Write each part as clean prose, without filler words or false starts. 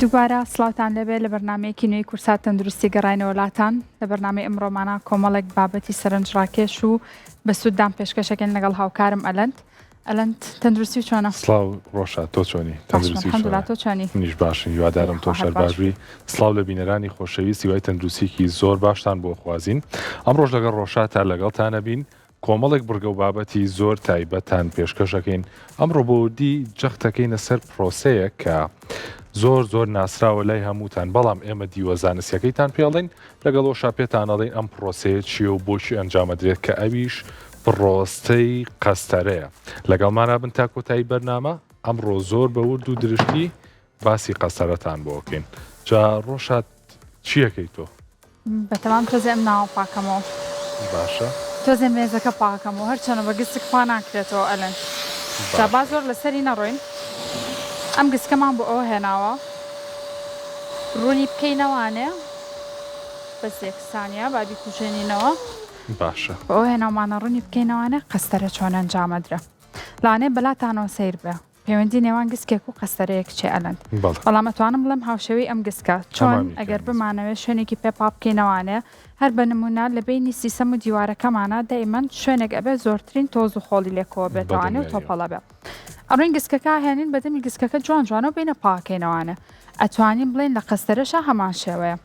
دووبارە سڵاوتان لەبێ لە بەرنمەیەکی نوێی کورسات تەندروستی گەڕینە وڵاتان لە بەرنمەی ئەمڕۆمانە کۆمەڵێک بابەتی سەرنجڕاکێش و بە سووددان پێشکەشەکەن لەگەڵ هاوکارم ئەلەند تەندروستی چۆنە؟ سڵاو ڕۆژە تۆ چۆنی تۆ چۆنی؟ منیش باشن هیوادارم تۆ شەر باشبی. سڵاو لە بینەرانی خۆشەویستی وای تەندروستیکی زۆر باشتان بۆ خوازین. ئەم ڕۆژ لەگەڵ ڕۆژە تا لەگەڵتانە بین کۆمەڵێک بڕگە و بابەتی زۆر تایبەتان پێشکەشەکەین. ئەمڕۆ بۆدی جەختەکەینە سەر پرۆسەیە کە زۆر ناسراوە لای هەمووتان، بەڵام ئێمە دیوە زانستیەکەیتان پێڵین لەگەڵ ئەوشا پێتان ئەڵێن ئەم پرۆسەیە چیە و بۆچی ئەنجامەدرێت کە ئەویش پڕۆستەی قەستەرەیە. لەگەڵمانە بن تا کۆتایی بەرنامە ئەمڕۆ زۆر بە ورد و درشتی باسی قەستەرەتان بۆ بکەین. جا ڕۆژات چیەکەی تۆ؟ بەتەمام تۆزێ ئەم ناوە پاکەمەوە. باشە تۆزێ مێزەکە پاکەمەوە هەرچەنە بە گستک پا ناکرێتەوە ئەلەن. جا با زۆر لەسەری نەڕۆین. ئەم گسکەمان بۆ ئەوە هێناوە ڕوونی بکەینەوانێ بەس یەک سانیە با بیکوژێنینەوە. باشە ئەو هێناومانە ڕوونی بکەینەوانێ قەستەرە چۆن ئەنجامەدرا. لەوانێ بەلاتانەوە سیر بێ پەیوەندی نێوان گسکێک و قەستەرەیەک چێ ئەلەن. بەڵام ئەتوانم بڵێم هاوشێوەی ئەم گسکە چۆن ئەگەر بمانەوێت شوێنێکی پێپا بکەینەوانێ هەر بە نمونە لە بینی سیسەم و دیوارەکەمانە دەیمەند شوێنێک ئەبێ زۆرترین تۆز و خۆڵی لێکەوە بێتوانێ و تۆپەڵە بێ. ئەڕوین گسکەکە هێنین بەدەمی گسکەکە جوانجوانەوە بینە پاکەینەوانە ئەتوانین بڵێن لە قەستەرەشە هەمان شێوەیە.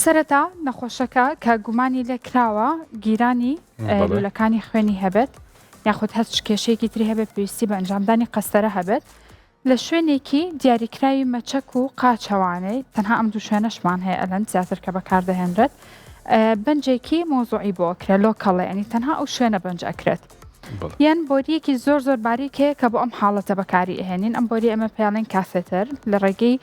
سەرەتا نەخۆشەکە کە گومانی لێکراوە گیرانی لولەکانی خوێنی هەبێت یاخود هەست کێشەیەکی تری هەبێت پێویستی بە ئەنجامدانی قەستەرە هەبێت لە شوێنێکی دیاریکراوی مەچەک و قاچەوانەی تەنها ئەم دوو شوێنەشمان هەیە ئەلەن زیاتر کە بەکاردەهێنرێت بەنجێکی مۆزوعی بۆ ئەکرێت لۆکەڵێ ئەنی تەنها ئەو شوێنە بەنج ئەکرێت. یان بۆریەکی زۆر باریکەیە کە بۆ ئەم حاڵەتە بەکاری ئەهێنین ئەم بۆری ئەمە پێڵێن کافێتەر لە ڕێگەی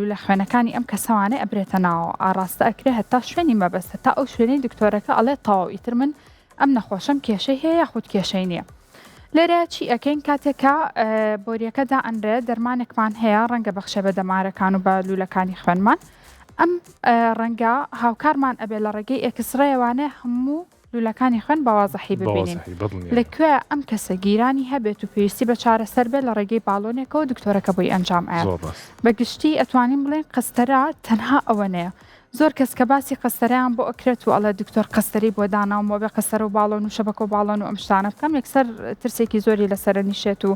لە خوێنەکانی ئەم کەسەوانە ئەبرێتە ناوە ئاراستە ئەکرێت هەتا شوێنی مەبەستە تا ئەو شوێنەی دکتۆرەکە ئەڵێ تەواو ئیتر من ئەم نەخۆشەم کێشەی هەیە یاخود کێشەی نییە. لێرە چی ئەەکەین کاتێکە بۆریەکەدا ئەنرێت دەرمانێکمان هەیە ڕەنگە بەخشە بە دەمارەکان و بە لولەکانی خوێنمان ئەم ڕەنگە هاوکارمان ئەبێ لە ڕێگەی ئەکسڕێوانێ هەموو لولەکانی خوێن بەوازەحی ببینین لەکوێ ئەم کەسە گیرانی هەبێت و پێویستی بە چارەسەر بێت لە ڕێگەی باڵۆنێکەوە دکتۆرەکە بۆی ئەنجام ئایا. بەگشتی ئەتوانین بڵێن قەستەرە تەنها ئەوە نەیە. زۆر کەس کە باسی قەستەرەیان بۆ ئەکرێت و ئەڵە دکتۆر قەستەری بۆ داناومەوە بێ قەستەر و باڵۆن و شەبەکە و باڵۆن و ئەم شتانە بکەم یەکسەر ترسێکی زۆری لەسەرە نیشێت و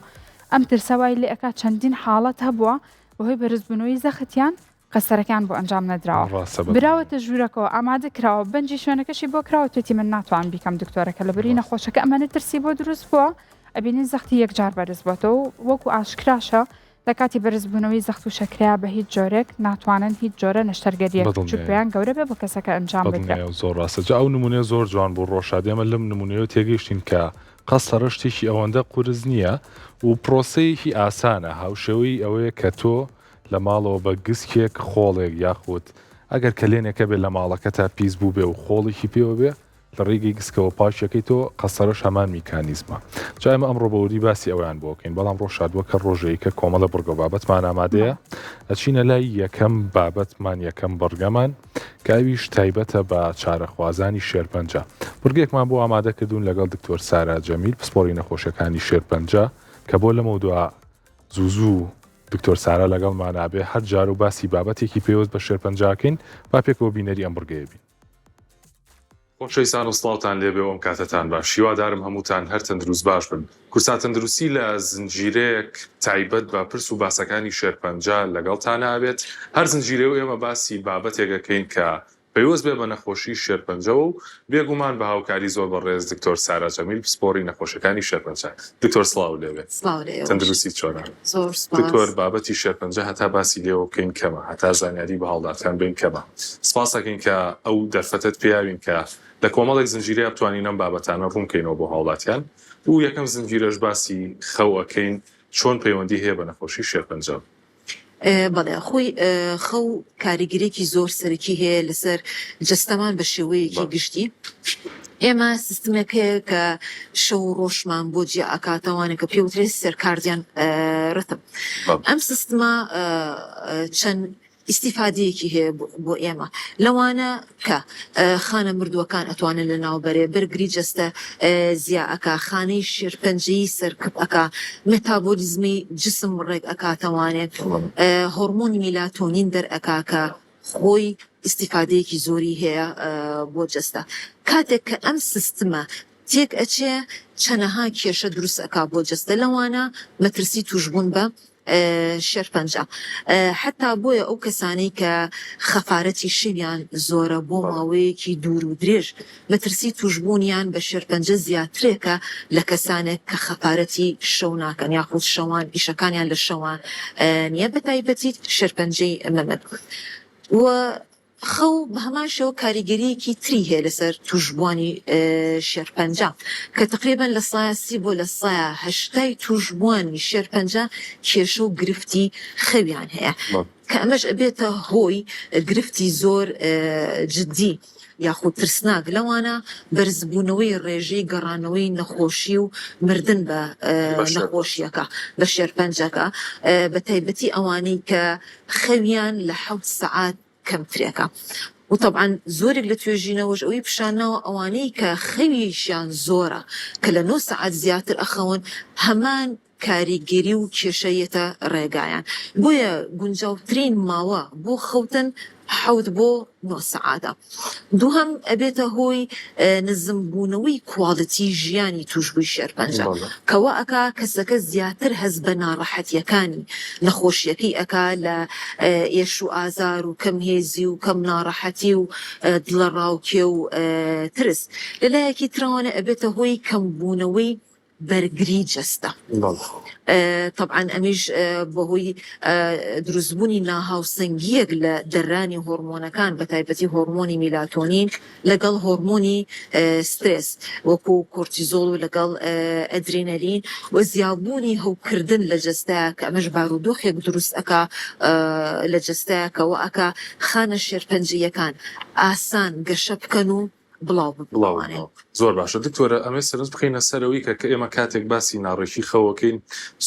ئەم ترسەوای لێ ئەکا چەندین حاڵەت هەبووە بەهۆی بەرزبوونەوەی زەختیان قەستەرەکان بۆ ئەنجام نەدراوە براوەتە ژوورەکەەوە ئامادە کراوە بەنجی شوێنەکەشی بۆ کراوە توێتی من ناتوان بیکەم دکتۆرەکە لە بری نەخۆشەکە ئەمانە ترسی بۆ دروست بووە ئەبینین زەختی یەکجار بەرز بۆتەوە وەکو ئاشکراشە لە کاتی بەرزبوونەوەی زەخت و شەکریا بە هیچ جۆرێک ناتوانن هیچ جۆرە نەشتەرگەریەک چوپیان گەورە بێ بۆ کەسەکە ئەنجام بدرێت. زۆر ڕاستە ئەو نمونێ زۆر جوان بۆ ڕۆژاد ئێمە لەم نمونەیە تێگەیشتین کە قەستەرە شتێکی ئەوەندە قورس نییە و پرۆسەیەکی ئاسانە هاوشێوەی ئەوەیە کە تۆ لە ماڵەوە بە گسکێک خۆڵێک یاخود ئەگەر کلێنێکە بێت لە ماڵەکە تا پیس بوو بێ و خۆڵێکی پێوە بێ لە ڕێگەی گسکەوە پاشەکەی تۆ قەستەرەش هەمان میکانیزمە. جا ئێمە ئەمڕۆ بەوری باسی ئەویان بۆکەین بەڵام ڕۆژادووەکە ڕۆژەیە کە کۆمەڵە بڕگە بابەتمان ئامادەیە ئەچینە لای یەکەم بابەتمان یەکەم بڕگەمان کاویش تایبەتە بە چارەخوازانی شێرپەنجە. بڕگێکمان بۆ ئامادە کردوون لەگەڵ دکتۆر سارا جەمیل پسپۆڕی نەخۆشیەکانی شێرپەنجە کە بۆ لەمە دووە زوو دکتۆر سارا لەگەڵمان نابێ هەر جار و باسی بابەتێکی پێوەست بە شێرپەنجاکەین با پێکەوە بینەری ئەم بڕگەیە بین. خۆشەویستان و سڵاوتان لێبێ ئەم کاتتان باش هیوادارم هەمووتان هەر تەندروست باش بن. کورسات تەندروستی لە زنجیرەیەک تایبەت بە پرس و باسەکانی شێرپەنجە لەگەڵتان نابێت هەر زنجیرە و ئێمە باسی بابەتێکەکەین کە پێوەست بێ بە نەخۆشی شێرپەنجە و بێگومان بە هاوکاری زۆر بەڕێز دکتۆر سارا جەمیل پسپۆڕی نەخۆشیەکانی شێرپەنجە. دکتۆر سڵاو لێبێت. تەندروستی چۆنە؟ دکتۆر بابەتی شێرپەنجە هەتا باسی لێەوە بکەین کەمە هەتا زانیاری بە هەڵداتیان بین کەمە. سپاس دەکەین کە ئەو دەرفەتت پێیاوین کە لە کۆمەڵێک زنجیرە بتوانین ئەم بابەتانە ڕوون بکەینەوە بۆ هاوڵاتیان و یەکەم زنجیرەش باسی خەوەکەین چۆن پەیوەندی هەیە بە نەخۆشی شێرپەنجە. بەڵێ خۆی خەو کاریگرێکی زۆر سەرەکی هەیە لەسەر جەستەمان بە شێوەیەکی گشتی. ئێمە سیستمێک هەیە کە شەو ڕۆژمان بۆ جیا ئاکاتەوانێک کە پێوترێت سەرکاردیان ڕتم. ئەم سیستمە چەند استیفادەیەکی هەیە بۆ ئێمە لەوانە کە خانە مردووەکان ئەتوانن لە ناوبەرێ بەرگری جەستە زیاکە خانەی شێرپەنجەی سەرکەب ئەکا مێتابۆلیزمی جسم ڕێک ئەکاتەوانێت هۆرمۆنی میلاتۆنین دەرئەکاکە خۆی استیفادەیەکی زۆری هەیە بۆ جەستە کاتێک کە ئەم سیستمە تێک ئەچێ چەنەها کێشە دروست ئەکا بۆ جەستە لەوانە مەترسی توشبوون بە شێرپەنجە حتا بۆیە ئەو کەسانەی کە خەفارەتی شیان زۆرە بۆ ماوەیەکی دوور و درێژ مەترسی توشبوونیان بە شێرپەنجە زیاترێکە لە کەسانێک کە خەفارەتی شەو ناکەن یاخود شەوان ئیشەکانیان لە شەوان نییە بە تایبەتی شێرپەنجەی مەمەد و خەو بە هەمان شێوە کاریگەریەکی تری هەیە لەسەر توشبوانی شێرپەنجە کە تقریبان لە سایە 30 بۆ لە سایە 80 توشبوانی شێرپەنجە کێشە و گرفتی خەویان هەیە کە ئەمەش ئەبێتە هۆی گرفتی زۆر جدی یاخود ترسناک لەوانە بەرزبوونەوەی ڕێژەی گەڕانەوەی نەخۆشی و مردن بە نەخۆشیەکە بە شێرپەنجەکە بە تایبەتی ئەوانەی کە خەویان لە 7 سەعات کەمترێکە و طبعاً زۆرێک لە توێژینەوەش ئەوەی پیشانەوە ئەوانەی کە خەویشیان زۆرە کە لە 9 سەعات زیاتر ئەخەون هەمان کاریگەری و کێشەیەتە ڕێگایان بۆیە گونجاوترین ماوە بۆ خەوتن 7 بۆ 9 سەعاتە دووهەم ئەبێتە هۆی نزمبوونەوەی کواڵیتی ژیانی توشبووی شێرپەنجە کەوا ئەکا کەسەکە زیاتر هەز بە ناڕەحەتیەکانی نەخۆشیەکەی ئەکا لە ئێش و ئازار و کەم هێزی و کەم ناڕەحەتی و دڵە ڕاوکێ و ترس لەلایەکی ترەوانە ئەبێتە هۆی کەمبوونەوەی بەرگری جەستە طبعاً ئەمیش بەهۆی دروستبوونی ناهاوسەنگیەک لە دەرانی هۆرمۆنەکان بە تایبەتی هۆرمۆنی میلاتۆنین لەگەڵ هۆرمۆنی سترس وەکو کۆرتیزۆڵ و لەگەڵ ئەدرێنەلین و زیابوونی هەوکردن لە جەستەیە کە ئەمەش بارودۆخێک دروست ئەکا لە جەستەیە کەەوە ئەکا خانە شێرپەنجەیەکان ئاسان گەشە بکەن و بڵاو زۆر باشە دکتۆرە ئەمە سەرنج بخینە سەرەوەی کە ئێمە کاتێک باسی ناڕێکی خەوەکەین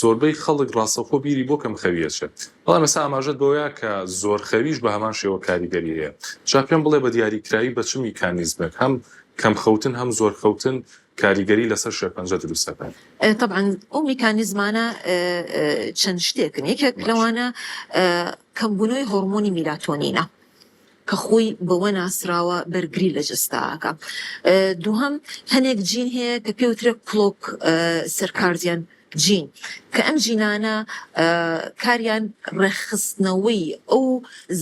زۆربەی خەڵک ڕاستەخۆ بیری بۆ کەم خەویەچێت بەڵام ئێستا ئاماژەت بۆیە کە زۆر خەویش بە هەمان شێوە کاریگەری هەیە جا پێم بڵێ بە دیاریکراوی بە چ میکانیزمێک هەم کەم خەوتن هەم زۆر خەوتن کاریگەری لەسەر شێرپەنجە دروستەکەن طبعاً ئەو میکانیزمانە چەند شتێکن یەکێک لەوانە کەمبوونەوەی هۆرمۆنی میلاتۆنینە کە خۆی بەوە ناسراوە بەرگری لە جەستاکە دووهەم هەنێک جین هەیە کە پێوترە کلۆک سەرکاردیان جین کە ئەم جینانە کاریان ڕێخستنەوەی ئەو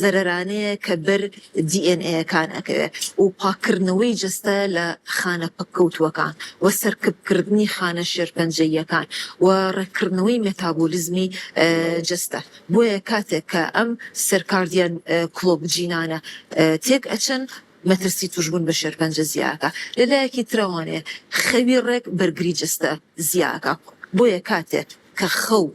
زەرەرانەیە کە بەر DNA-یەکان ئەکەوێت و پاکردنەوەی جەستە لە خانە پەککەوتووەکان و سەرکەبکردنی خانە شێرپەنجەیەکان و ڕێککردنەوەی مێتابۆلیزمی جەستە بۆیە کاتێک کە ئەم سەرکاردیان کلۆک جینانە تێک ئەچن مەترسی توشبوون بە شێرپەنجە زیاکە لەلایەکی ترەوانێ خەوی ڕێک بەرگری جەستە زیاکە بۆیە کاتێک کە خەو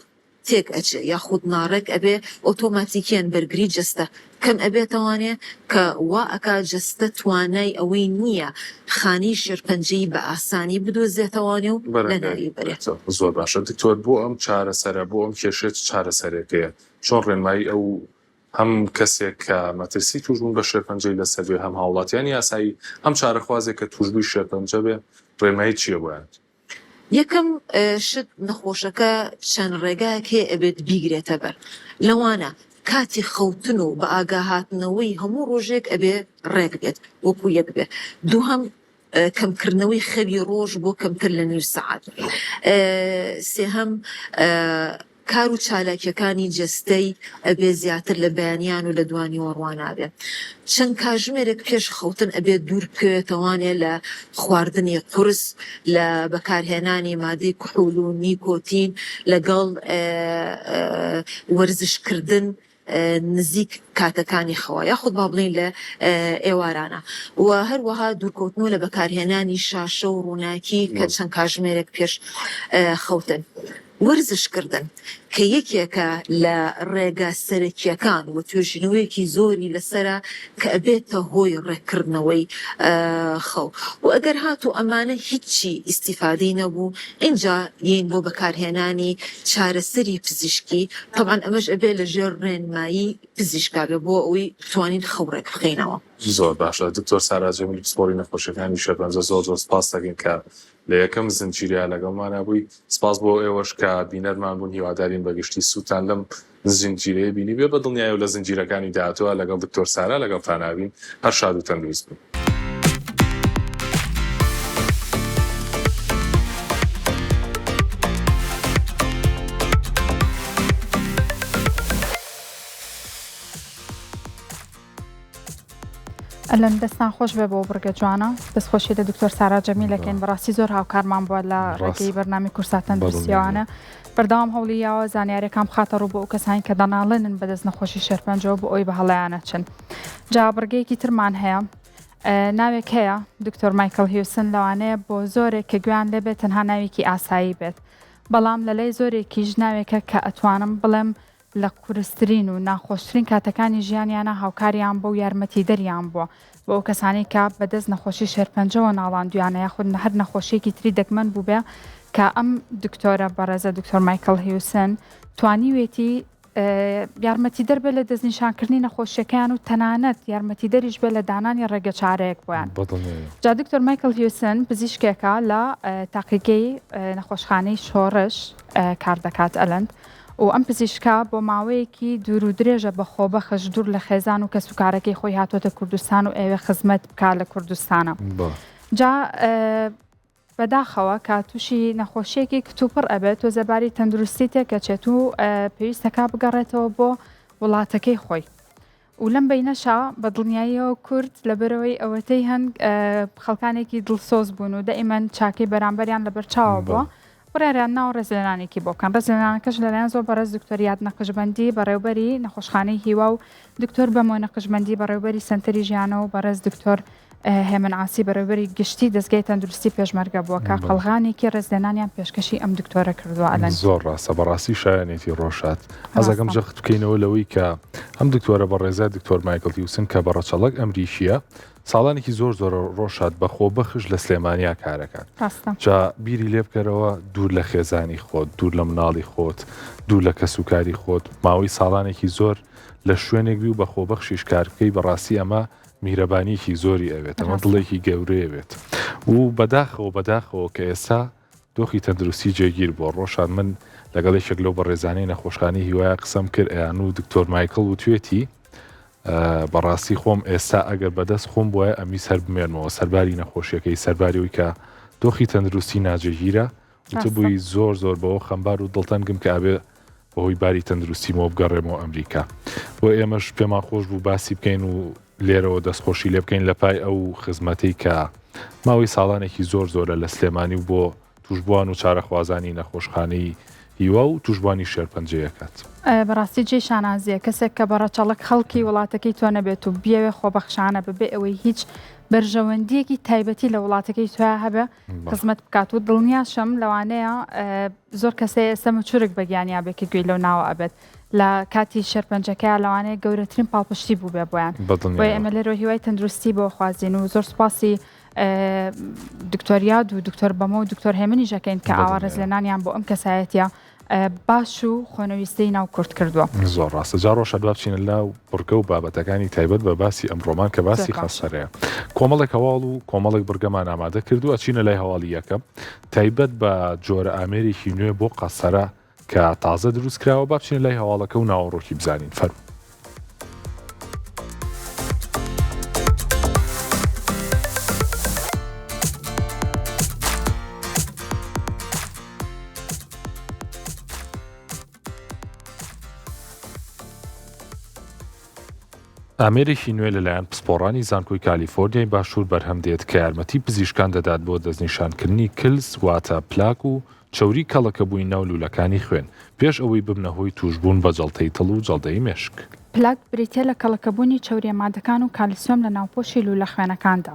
تێک ئەچێ یاخود ناڕێک ئەبێ ئۆتۆماتیکیان بەرگری جەستە کەم ئەبێتەوانێ کە وا ئەکا جەستە توانای ئەوەی نییە خانی شێرپەنجەی بە ئاسانی بدۆزێتەوانێ و لەناوی بەرێت زۆر باشە دکتۆر بۆ ئەم چارەسەرە بۆ ئەم کێشێت چارەسەرێکەیە چۆن ڕێنمایی ئەو هەم کەسێک کە مەترسی توشبوون بە شێرپەنجەی لەسەر هەم هاوڵاتیانی یاسایی هەم چارەخوازێک کە توشبووی شێرپەنجە بێ ڕێنمایی چییە بۆیان یەکەم شت نەخۆشەکە چەند ڕێگایەک هەیە ئەبێت بیگرێتە بەر لەوانە کاتی خەوتن و بە ئاگاهاتنەوەی هەموو ڕۆژێک ئەبێ ڕێک بێت وەکو یەک بێت دووهەم کەمکردنەوەی خەوی ڕۆژ بۆ کەمتر لە 9 سەعات سێهەم کار و چالاکیەکانی جەستەی ئەبێ زیاتر لە بەیانیان و لە دوانی وەڕوانابێ چەند کاژمێرێک پێش خەوتن ئەبێ دوور بکەوێتەوانێ لە خواردنی قورس لە بەکارهێنانی مادەی کوحول و نیکۆتین لەگەڵ وەرزشکردن نزیک کاتەکانی خەوە یاخود با بڵین لە ئێوارانە و هەروەها دوورکەوتنەوە لە بەکارهێنانی شاشە و ڕووناکی کە چەند کاژمێرێک پێش خەوتن وەرزشکردن کە یەکێکە لە ڕێگە سەرەکیەکان و توێژینەوەیەکی زۆری لەسرە کە ئەبێتە هۆی ڕێکردنەوەی خەو و ئەگەر هاتو ئەمانە هیچی ئیسیفادەی نەبوو اینجا یین بۆ بەکارهێنانی چارەسەری پزیشکی طبعاً ئەمەش ئەبێ لە ژێر ڕێنمایی پزیشکا بێ بۆ ئەوی بتوانین خەوڕێک بخەینەوە. زۆر باشە دکتۆر سارا جەمیل پسپۆری نەخۆشیەکانی شێرپەنجە زۆر سپاس دەکەین کە لە یەکەم زنجیرە لەگەڵمانە بووی. سپاس بۆ ئێوەش کە بینەرمان بوون، هیوادارین بەگشتی سووتان لەم زنجیرەیە بینی بێ بە دڵنیایە و لە زنجیرەکانی داهاتووە لەگەڵ دکتۆر سارا لەگەڵتان ناوین. هەر شاد و تەندروست بن. ئەلەن دەستان خۆش بێ بۆ بڕگە جوانە دەستخۆشی لە دکتۆر سارا جەمیلەکەین بەڕاستی زۆر هاوکارمان بووە لە ڕێگەی بەرنامی کورساتەن درسیوانە بەردەوام هەوڵیاوە زانیاریەکان بخاتە ڕوو بۆ ئەو کەسانی کە دەناڵێنن بەدەست نەخۆشی شێرپەنجەوە بۆ ئەوی بە هەڵەیانە چن. جا بڕگەیەکی ترمان هەیە ناوێک هەیە دکتۆر مایکل هیوسن لەوانەیە بۆ زۆرێک کە گویان لێبێت تەنها ناوێکی ئاسایی بێت بەڵام لەلای زۆرێکیش ناوێکە کە ئەتوانم بڵێم لە قورسترین و ناخۆشترین کاتەکانی ژیانیانە هاوکاریان بۆ و یارمەتی دەریان بووە بۆ ئەو کەسانی کە بەدەست نەخۆشی شێرپەنجەوە ناڵاندویانە یاخود هەر نەخۆشیێکی تری دەگمەن بوو بێ کە ئەم دکتۆرە بەڕێزە دکتۆر مایکل هیوسن توانیوێتی یارمەتی دەربێت لە دەستنیشانکردنی نەخۆشیەکەیان و تەنانەت یارمەتی دەریش بێت لە دانانی ڕێگە چارەیەک بۆیان. جا دکتۆر مایکل هیوسن پزیشکێکە لە تاقیگەی نەخۆشخانەی شۆڕش کار دەکات ئەلەند و ئەم پزیشکا بۆ ماوەیەکی دوور و درێژە بەخۆبەخش دوور لە خێزان و کەسوکارەکەی خۆی هاتوۆتە کوردستان و ئێوە خزمەت بکات لە کوردستانە. جا بەداخەوە کاتوشی نەخۆشیێکی کتوپڕ ئەبێت تۆ زەباری تەندروستی تێکەچێت و پێویستەکە بگەڕێتەوە بۆ وڵاتەکەی خۆی و لەم بەینەشا بە دڵنیاییەوە کورد لەبەرەوەی ئەوەتەی هەند خەڵکانێکی دڵسۆز بوون و دائیمەن چاکەی بەرامبەریان لەبەرچاوە بووە بڕێریان ناو ڕێزلێنانێکی بۆکەن ڕێزلێنانەکەش لەلایەن زۆر بەڕێز دکتۆریات نەقشبەندی بەڕێوبەری نەخۆشخانەی هیوا و دکتۆر بەمۆی نەقشبەندی بەڕێوبەری سنتەری ژیانە و بەڕێز دکتۆر هێمن عاسی بەڕێوبەری گشتی دەستگای تەندروستی پێشمەرگە بووە کە قەڵغانێکی ڕێزلێنانیان پێشکەشی ئەم دکتۆرە کردووە ئەلەن. زۆر ڕاستە بەڕاستی شایەنێتی ڕۆژات حەزەکەم جەخت بکەینەوە لەوەی کە ئەم دکتۆرە بەڕێزای دکتۆر مایکل هیوسن کە بەڕەچەڵک ئەمریکیە ساڵانێکی زۆر ڕۆژات بەخۆ بەخش لە سلێمانیا کارەکان. جا بیری لێ بکەرەوە دوور لە خێزانی خۆت، دوور لە مناڵی خۆت، دوور لە کەسوکاری خۆت، ماوەی ساڵانێکی زۆر لە شوێنێک بی و بەخۆ بەخشیش کار بکەی بەڕاستی ئەمە میرەبانیەکی زۆری ئەوێت، ئەمە دڵێکی گەورەیە بێت و بەداخەوە کە ئێستا دۆخی تەندروستی جێگیر بۆ ڕۆژان من لەگەڵ یەکێک لەو بەڕێزانەی نەخۆشخانەی هیوایە قسەم کرد ئەیان و دکتۆر مایکل و توێتی بەڕاستی خۆم ئێستا ئەگەر بەدەست خۆم بۆیە ئەمیس هەر بمێنمەوە سەرباری نەخۆشیەکەی سەرباریەوەی کە دۆخی تەندروستی ناجێگیرە وتە بووی زۆر بەوە خەمبار و دڵتەنگم کە ئابێ بەهۆی باری تەندروستیمەوە بگەڕێمەوە ئەمریکا بۆ ئێمەش پێمان خۆش بوو باسی بکەین و لێرەوە دەستخۆشی لێ بکەین لە پای ئەو خزمەتەی کە ماوەی ساڵانێکی زۆرە لە سلێمانی و بۆ توشبوان و چارەخوازانی نەخۆشخانەی هیوا و توشبوانی شێرپەنجەیەکات. بەڕاستی جێی شانازیە کەسێک کە بەڕەچەڵک خەڵکی وڵاتەکەی تۆ نەبێت و بیاوێ خۆبەخشانە ببێ ئەوەی هیچ بەرژەوەندیەکی تایبەتی لە وڵاتەکەی توە هەبێ خزمەت بکات و دڵنیاشم لەوانەیە زۆر کەسێ ئێستا مچورک بەگیانیا بێکی گوێی لەو ناوە ئەبێت لە کاتی شێرپەنجەکەیە لەوانەیە گەورەترین پاڵپشتی بوو بێ بۆیان بۆی ئەمە لێرۆ هیوای تەندروستی بۆ خوازیین و زۆر سوپاسی دکتۆریاد و دکتۆر بەمە و دکتۆر هێمنی ژەکەین کە ئاوا ڕێزلێنانیان بۆ ئەم کەسایەتە باش و خۆنەویستەی ناو کورت کردووە. زۆر ڕاستە جا ڕۆژە دواب بچینە لاو بڕگە و بابەتەکانی تایبەت بە باسی ئەمڕۆمان کە باسی خەسەرەیە کۆمەڵێک هەواڵ و کۆمەڵێک بڕگەمان ئامادە کردووە چینە لای هەواڵی یەکەم تایبەت بە جۆرە ئامێرێکی نوێ بۆ قەسەرە کە تازە دروست کراوە با بچینە لای هەواڵەکە و ناوەڕۆکی بزانین فەرموو. ئامێرێکی نوێ لەلایەن پسپۆڕانی زانکۆی کالیفۆرنیای باشوور بەرهەمدێت کە یارمەتی پزیشکان دەدات بۆ دەستنیشانکردنی کلس واتە پلاک و چەوری کەڵەکە بووی ناو لوولەکانی خوێن پێش ئەوەی ببنە هۆی توشبوون بە جەڵتەی تڵ و جەڵدەی مێشک. پلاک بریتە لە کەڵەکەبوونی چەوریە مادەکان و کالیسیۆم لە ناوپۆشی لوولە خوێنەکاندا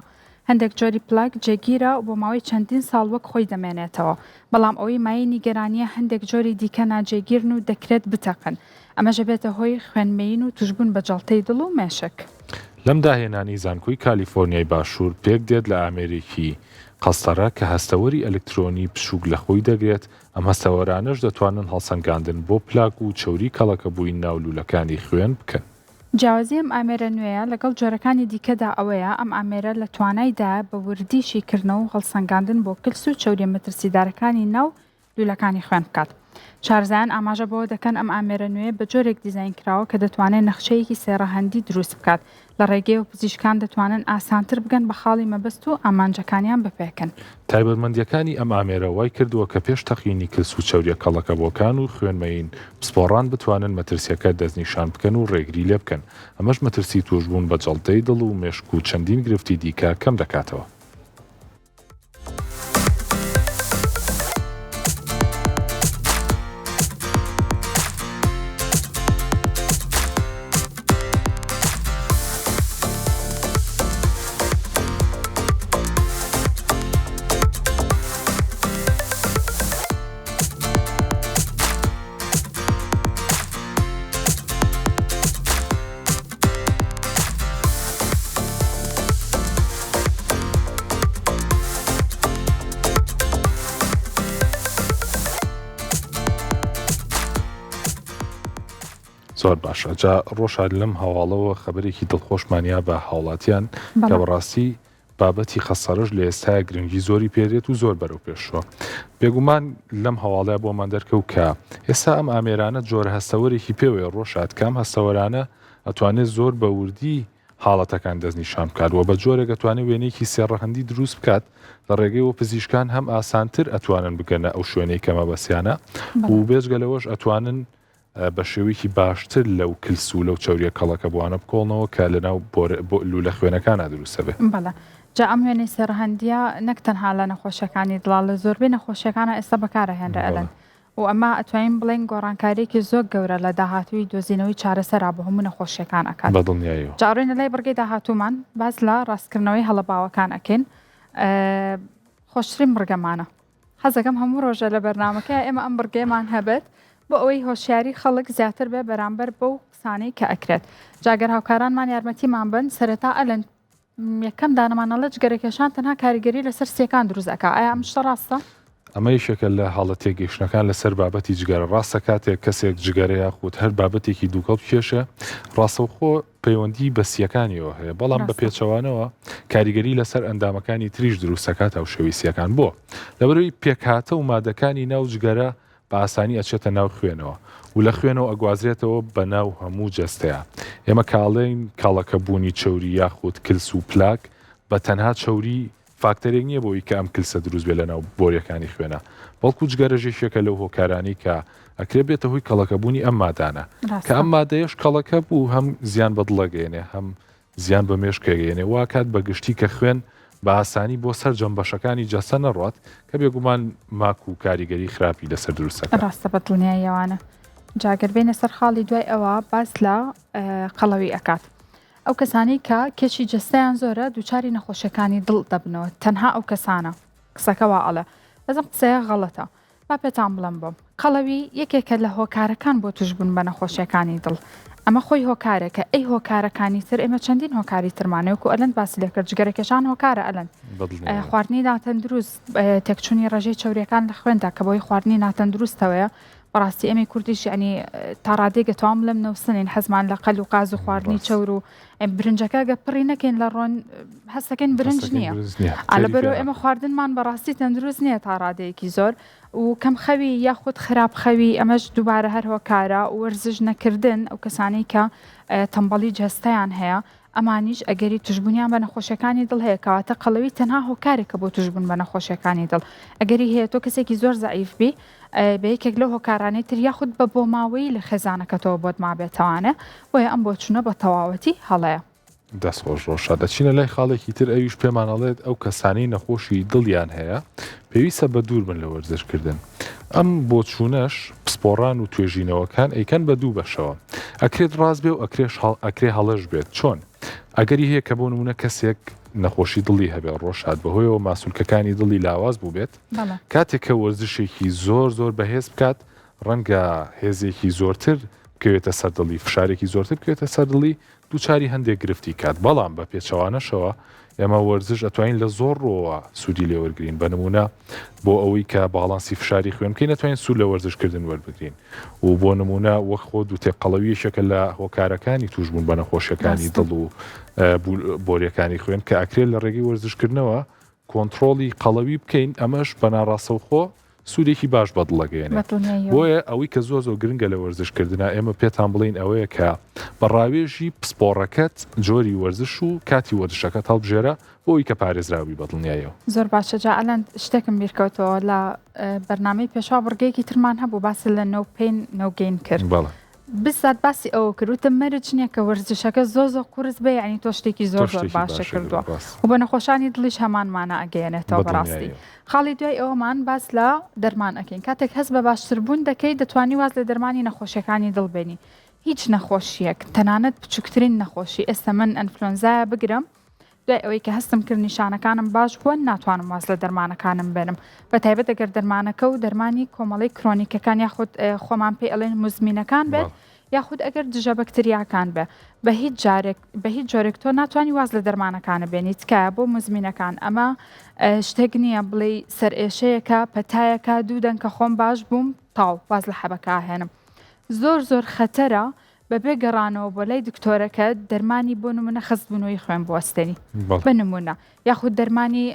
هەندێک جۆری پلاک جێگیرە و بۆ ماوەی چەندین ساڵ وەک خۆی دەمێنێتەوە بەڵام ئەوەی مایەی نیگەرانیە هەندێک جۆری دیکە ناجێگیرن و دەکرێت بتەقن ئەمەژە بێتە هۆی خوێنمەین و توشبوون بە جەڵتەی دڵ و مێشک. لەم داهێنانی زانکۆی کالیفۆرنیای باشوور پێک دێت لە ئامریکی قەستەرە کە هەستەوەری ئەلکترۆنی پشوک لە خۆی دەگرێت ئەم هەستەوەرانش دەتوانن هەڵسەنگاندن بۆ پلاک و چەوری کەڵەکە بووی ناولوولەکانی خوێن بکەن. جیاوازی ئەم ئامێرە نوێیە لەگەڵ جۆرەکانی دیکەدا ئەوەیە ئەم ئامێرە لە توانایدا بە وردیشی کردنەوە و هەڵسەنگاندن بۆ کلس و چەوری مەترسیدارەکانی ناو لوولەکانی خوێن بکات. شارزایان ئاماژە بەوە دەکەن ئەم ئامێرە نوێ بە جۆرێک دیزاین کراوە کە دەتوانێت نەخشەیەکی سێڕەهەندی دروست بکات لە ڕێگەی و پزیشکان دەتوانن ئاسانتر بگەن بە خاڵی مەبەست و ئامانجەکانیان بپێکن. تایبەتمەندیەکانی ئەم ئامێرە وای کردووە کە پێش تەقینی کلس و چەوریە کەڵەکە بۆکان و خوێنمەین پسپۆڕان بتوانن مەترسیەکە دەستنیشان بکەن و ڕێگری لێ بکەن ئەمەش مەترسی توشبوون بە جەڵتەی دڵ و مێشک و چەندین گرفتی دیکە کەم دەکاتەوە. زۆر باشە جا ڕۆژاد لەم هەواڵەوە خەبەرێکی دڵخۆشمانیا بە هاوڵاتیان کە بەڕاستی بابەتی خەسەرش لە ئێستای گرنگی زۆری پێدێت و زۆر بەرەو پێشەوە بێگومان لەم هەواڵەیە بۆمان دەرکەوت کە ئێستا ئەم ئامێرانە جۆرە هەستەوەرێکی پێوەیە ڕۆژاد کام هەستەوەرانە ئەتوانێت زۆر بە وردی حاڵەتەکان دەستنیشان بکات و بە جۆرێک ئەتوانێت وێنەیەکی سێڕەهەندی دروست بکات لە ڕێگەی و پزیشکان هەم ئاسانتر ئەتوانن بگەنە ئەو شوێنەی کەمە بەسیانە و بێجگەلەوەش ئەتوانن بە شێوەیەکی باشتر لەو کلس و لەو چەوریە کەڵەکە بوانە بکۆڵنەوە کە لەناو لوولە خوێنەکانە دروستە بێت. بەڵێ جا ئەم وێنەی سێڕەهەندیە نەک تەنها لە نەخۆشیەکانی دڵا لە زۆربەی نەخۆشیەکانە ئێستا بەکارەهێنرا ئەلەن و ئەمە ئەتوانین بڵێن گۆڕانکاریێکی زۆر گەورە لە داهاتووی دۆزینەوەی چارەسەرا بە هەموو نەخۆشیەکان ئەکات. بەدڵنیاییەوە جاڕێنە لای بڕگەی داهاتوومان باس لە ڕاستکردنەوەی هەڵەباوەکان ئەکەین خۆشترین بڕگەمانە حەزەکەم هەموو ڕۆژە لە بەرنامەکە ئێمە ئەم بڕگەیەمان هەبێت بۆ ئەوەی هۆشیاری خەڵک زیاتر بێ بەرامبەر بەو قسانەی کە ئەکرێت جاگەر هاوکارانمان یارمەتیمان بن سەرەتا ئەلەن یەکەم دانەمانەڵە جگەرەکێشان تەنها کاریگەری لەسەر سێکان دروست ئەکا ئایا ئەم شتە ڕاستە؟ ئەمە یەکێکە لە حاڵەت تێگەیشتنەکان لەسەر بابەتی جگەرە ڕاستە کاتێک کەسێک جگەرەیە خۆت هەر بابەتێکی دووکەڵ کێشە ڕاستەوخۆ پەیوەندی بەسیەکانیەوە هەیە بەڵام بە پێچەوانەوە کاریگەری لەسەر ئەندامەکانی تریش دروستەکات ئەو شەویستیەکان بۆ لەبەرەوەی پێکهاتە و مادەکانی ناو جگەرە بە ئاسانی ئەچێتە ناو خوێنەوە و لە خوێنەوە ئەگوازرێتەوە بە ناو هەموو جەستەیە ئێمە کاڵێن کاڵەکە بوونی چەوری یاخود کلس و پلاک بە تەنها چەوری فاکتەرێک نییە بۆی کە ئەم کلسە دروست بێ لە ناو بۆریەکانی خوێنە بەڵکو جگەرەژێشێکە لەو هۆکارانی کە ئەکرێ بێتە هۆی کەڵەکە بوونی ئەم مادانە کە ئەم مادەیەش کەڵەکە بوو هەم زیان بەدڵەگەێنێ هەم زیان بە مێشکەگەێنێ واکات بە گشتی کە خوێن بە ئاسانی بۆ سەر جەمبەشەکانی جەستە نەڕات کە بێگومان ماک و کاریگەری خراپی لەسەر دروستەکە ڕاستە بە دڵنیایەوانە جاگەر بێنە سەر خاڵی دوای ئەوە باس لە قەڵەوی ئەکات ئەو کەسانی کە کێشی جەستەیان زۆرە دووچاری نەخۆشیەکانی دڵ دەبنەوە تەنها ئەو کەسانە قسەکەەوە ئەڵە بەزم قسەیە غەڵەتە با پێتان بڵم بۆم قەڵەوی یەکێکە لە هۆکارەکان بۆ توشبوون بە نەخۆشیەکانی دڵ ئەمە خۆی هۆکارێکە ئەی هۆکارەکانی تر ئێمە چەندین هۆکاری ترمانەوەکو ئەلەن باسی لێکرد جگەرەکێشان هۆکارە ئەلەن خواردنی ناتەندروست تێکچوونی ڕێژەی چەوریەکان لە خوێندا کە بۆی خواردنی ناتەندروستەوەیە بەڕاستی ئەمەی کوردیش ینی تا ڕادێگە توام لەم نەوسنین حەزمان لە قەل و قاز و خواردنی چەور و برنجەکە گە پڕی نەکەین لە ڕۆن هەستەکەین برنج نییە لەبەرەوە ئێمە خواردنمان بەڕاستی تەندروست نییە تا ڕادەیەکی زۆر و کەم خەوی یاخود خراپ خەوی ئەمەش دووبارە هەر هۆکارە و وەرزش نەکردن ئەو کەسانی کە تەمبەڵی جەستەیان هەیە ئەمانیش ئەگەری توشببوونیان بە نەخۆشیەکانی دڵ هەیە کەواتە قەڵەوی تەنها هۆکارێکە بۆ توشببوون بە نەخۆشیەکانی دڵ ئەگەری هەیە تۆ کەسێکی زۆر زەعیف بی بە یەکێک لەو هۆکارانەی تر یاخود بە بۆ ماوەی لە خێزانەکەتەوە بۆت مابێتەوانە بۆیە ئەم بۆ چوونە بە تەواوەتی هەڵەیە دەستخۆش ڕۆژە دەچینە لای خاڵێکی تر ئەویش پێمانەڵێت ئەو کەسانی نەخۆشی دڵیان هەیە پێویستە بە دوور بن لە وەرزشکردن ئەم بۆ چوونەش پسپۆڕان و توێژینەوەکان ئەیکەن بە دوو بەشەوە ئەکرێت ڕاست بێ و ئەکرێ هەڵەش بێت چۆن ئەگەری هەیە کە بۆ نمونە کەسێک نەخۆشی دڵی هەبێ ڕۆژهات بەهۆیەوە ماسوولکەکانی دڵی لاواز بوو بێت کاتێک کە وەرزشێکی زۆر بەهێز بکات ڕەنگە هێزێکی زۆرتر بکەوێتە سەردڵی فشارێکی زۆرتر بکەوێتە سەردڵی دووچاری هەندێک گرفتی کات بەڵام بە پێچەوانەشەوە ئێمە وەرزش ئەتوانین لە زۆر ڕۆوە سوودی لێوەرگین بە نمونە بۆ ئەوەی کە باڵانسی فشاری خوێن بکەین نەتوانین سوود لە وەرزشکردن وەربگرین و بۆ نمونە وەک خۆ دوو تێقەڵەویەشەکە لە هۆکارەکانی توشبوون بە نەخۆشیەکانی دڵ و بۆریەکانی خوێن کە ئەکرێت لە ڕێگەی وەرزشکردنەوە کۆنتترۆلی قەڵەوی بکەین ئەمەش بەناڕاستەوخۆ سوودێکی باش بەدڵەگەێنێت بۆیە ئەوەی کە زۆر گرنگە لە وەرزشکردنا ئێمە پێتان بڵین ئەوەیە کە بە ڕاوێژی پسپۆڕەکەت جۆری وەرزش و کاتی وەرزشەکەت هەڵبژێرە بۆی کە پارێزراوی بەدڵنیایەوە زۆر باشە جا ئەلەن شتێکم بیرکەوتەوە لە بەرنامەی پێشوا بڕگەیەکی ترمان هەبوو باسی لە نۆپین نۆگەین کرد بسات باسی ئەوە کردوتە مەرج نییە کە وەرزشەکە زۆر قورس بێ ینی تۆ شتێکی زۆر باشە کردووە و بە نەخۆشانی دڵیش هەمانمانە ئەگەیەنێتەوە بەڕاستی خاڵی دوای ئەوەمان باس لە دەرمان ئەەکەین کاتێک هەست بە باشتربوون دەکەی دەتوانی واز لە دەرمانی نەخۆشیەکانی دڵبێنی هیچ نەخۆشیەک تەنانەت بچووکترین نەخۆشی ئێستا من ئەنفلۆنزایە بگرم دوای ئەوەی کە هەستم کرد نیشانەکانم باش بووە ناتوانم واز لە دەرمانەکانم بێنم بە تایبەت ئەگەر دەرمانەکە و دەرمانی کۆمەڵی کرۆنیکەکان یاخود خۆمان پێی ئەڵێن مزمینەکان بێت یاخود ئەگەر دژە بەکتریاکان بێ بە هیچ جۆرێک تۆ ناتوانانی واز لە دەرمانەکانە بێنیت کە بۆ مزمینەکان ئەمە شتێک نییە بڵێ سەرئێشەیەکە پەتایەکە دوودەن کە خۆم باش بووم تاو واز لە حەبەکە هێنم زۆر خەتەرە بەبێ گەڕانەوە بۆ لای دکتۆرەکە دەرمانی بۆ نمونە خستبوونەوەی خوێن بوەستێنی بە نمونە یاخود دەرمانی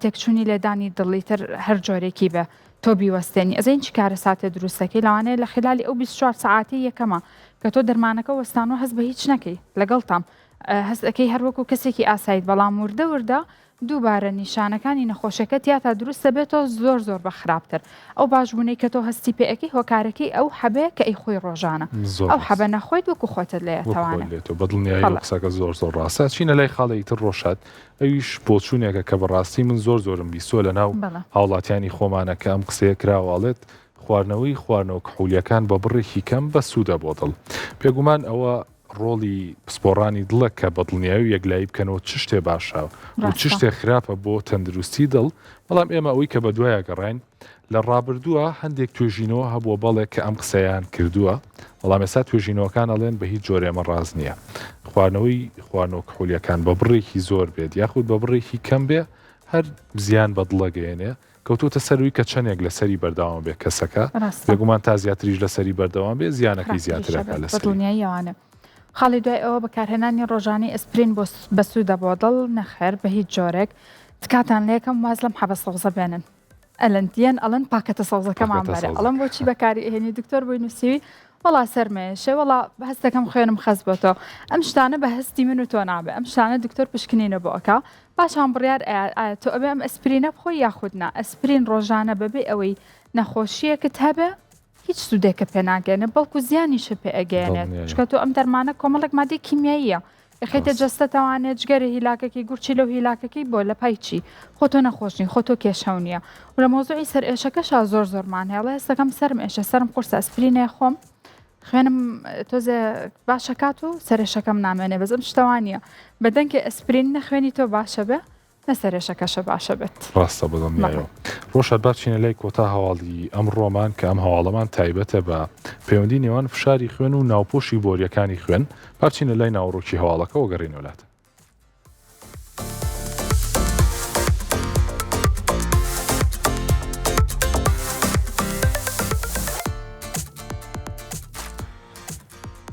تێکچوونی لێدانی دڵی تر هەر جۆرێکی بە تۆ بیوەستێنی ئەزین چی کارە ساتێ دروستەکەی لەوانەیە لە خلالی ئەو 24 ساعتی یەکەمە کە تۆ دەرمانەکە وەستان و هەست بە هیچ نەکەی لەگەڵتام هەست ئەەکەی هەروەکو کەسێکی ئاسایید بەڵام وردە دووبارە نیشانەکانی نەخۆشەکە تیاتە دروستە بێتەوە زۆر بە خراپتر ئەو باشبوونەی کە تۆ هەستی پێەکەی هۆکارەکەی ئەو حەبێ کە ئەی خۆی ڕۆژانە ئەو حەبە نەخۆیت وەکو خۆتت لێتوانێت بەدڵنیایی قسەکە زۆر ڕاستە چینە لای خاڵی تر ڕۆژات ئەویش بۆچوونێکە کە بەڕاستی من زۆرم بیسۆ لە ناو هاوڵاتیانی خۆمانە کە ئەم قسەیە کراوەڵێت خواردنەوەی کحولیەکان بە بڕێکی کەم بە سوودە بۆ دڵ پێگومان ئەوە ڕۆڵی پسپۆڕانی دڵە کە بەدڵنیایی و یەکلایی بکەنەوە چ شتێ باشە و چ شتێک خراپە بۆ تەندروستی دڵ بەڵام ئێمە ئەوەی کە بە دوایە گەڕین لە ڕابردووە هەندێک توێژینەوە هەبووە بەڵێک کە ئەم قسەیان کردووە بەڵام ئێستا توێژینەوەکان ئەڵێن بە هیچ جۆرێمە ڕاز نییە خواردنەوەی کحولیەکان بە بڕێکی زۆر بێت یاخود بە بڕێکی کەم بێ هەر زیان بە دڵەگەیەنێ کەوتوتە سەروی کە چەندێک لەسەری بەرداوام بێ کەسەکە بێگومان تا زیاتریش لەسەری بەردەوام بێ زیانەکەی زیاترەکە لەسەر خاڵی دوای ئەوە بەکارهێنانی ڕۆژانی ئەسپرین بە سوودە بۆ دڵ نەخێر بە هیچ جۆرێک تکاتان لێکم واز لەم حەبە سەوزە بێنن ئەلەندیان ئەڵەن پاکەتە سەوزەکەمان بەرە ئەڵم بۆچی بەکاری هێنی دکتۆر بووی نووسیوی وڵا سەرمێشێ وڵا هەستەکەم خوێنم خەز بۆتەوە ئەم شتانە بە هەستی من و تۆ نابێ ئەم شتانە دکتۆر پشکنینە بۆ ئەکا پاشان بڕیار تۆ ئەبێ ئەم ئەسپرینە بخۆی یاخودنا ئەسپرین ڕۆژانە بەبێ ئەوەی نەخۆشیەکەت هەبێ هیچ سوودێکە پێناگەێنە بەڵکو زیانیشە پێ ئەگەێنێت چکە تۆ ئەم دەرمانە کۆمەڵک مادی کیمیاییە یخیتە جەستەتەوانێت جگەرە هیلاکەکی گورچی لەو هیلاکەکەی بۆ لە پایچی خۆتۆ نەخۆشنی خۆتۆ کێشەو نییە و لە مۆزوعی سەر ئێشەکەشا زۆرمان هێڵە ئێستەکەم سەرم ئێشە سەرم قورسە ئەسپرینێ خۆم خوێنم تۆزێ باشەکات و سەرێشەکەم نامێنێ بەزم شتەوانە بەدەنکە ئەسپرین نەخوێنی تۆ باشە بێ نەسەرێشەکەشە باشە بێت ڕاستە بەدەمیەوە ڕۆژات باچینە لای کۆتا هەواڵی ئەم ڕۆمان کە ئەم هەواڵەمان تایبەتە بە پەیوەندی نێوان فشاری خوێن و ناوپۆشی بۆریەکانی خوێن باچینە لای ناوڕۆکی هەواڵەکەەوە گەڕین وڵات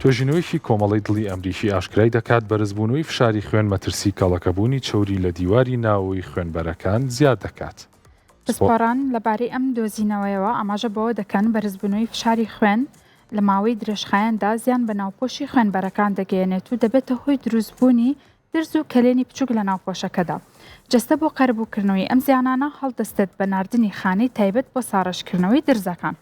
توێژینەوەیکی کۆمەڵی دڵی ئەمریکی ئاشکرای دەکات بەرزبوونەوەی فشاری خوێن مەترسی کەڵەکەبوونی چۆری لە دیواری ناوەوەی خوێنبەرەکان زیاد دەکات. پسپۆڕان لەبارەی ئەم دۆزینەوەیەوە ئاماژە بەوە دەکەن بەرزبوونەوەی فشاری خوێن لە ماوەی درێژخایەندا زیان بە ناوپۆشی خوێنبەرەکان دەگەێنێت و دەبێتە هۆی دروستبوونی درز و کەلێنی بچووک لە ناوپۆشەکەدا. جەستە بۆ قەرەبووکردنەوەی ئەم زیانانە هەڵدەستێت بە ناردنی خانەی تایبەت بۆ ساڕەشکردنەوەی درزەکان.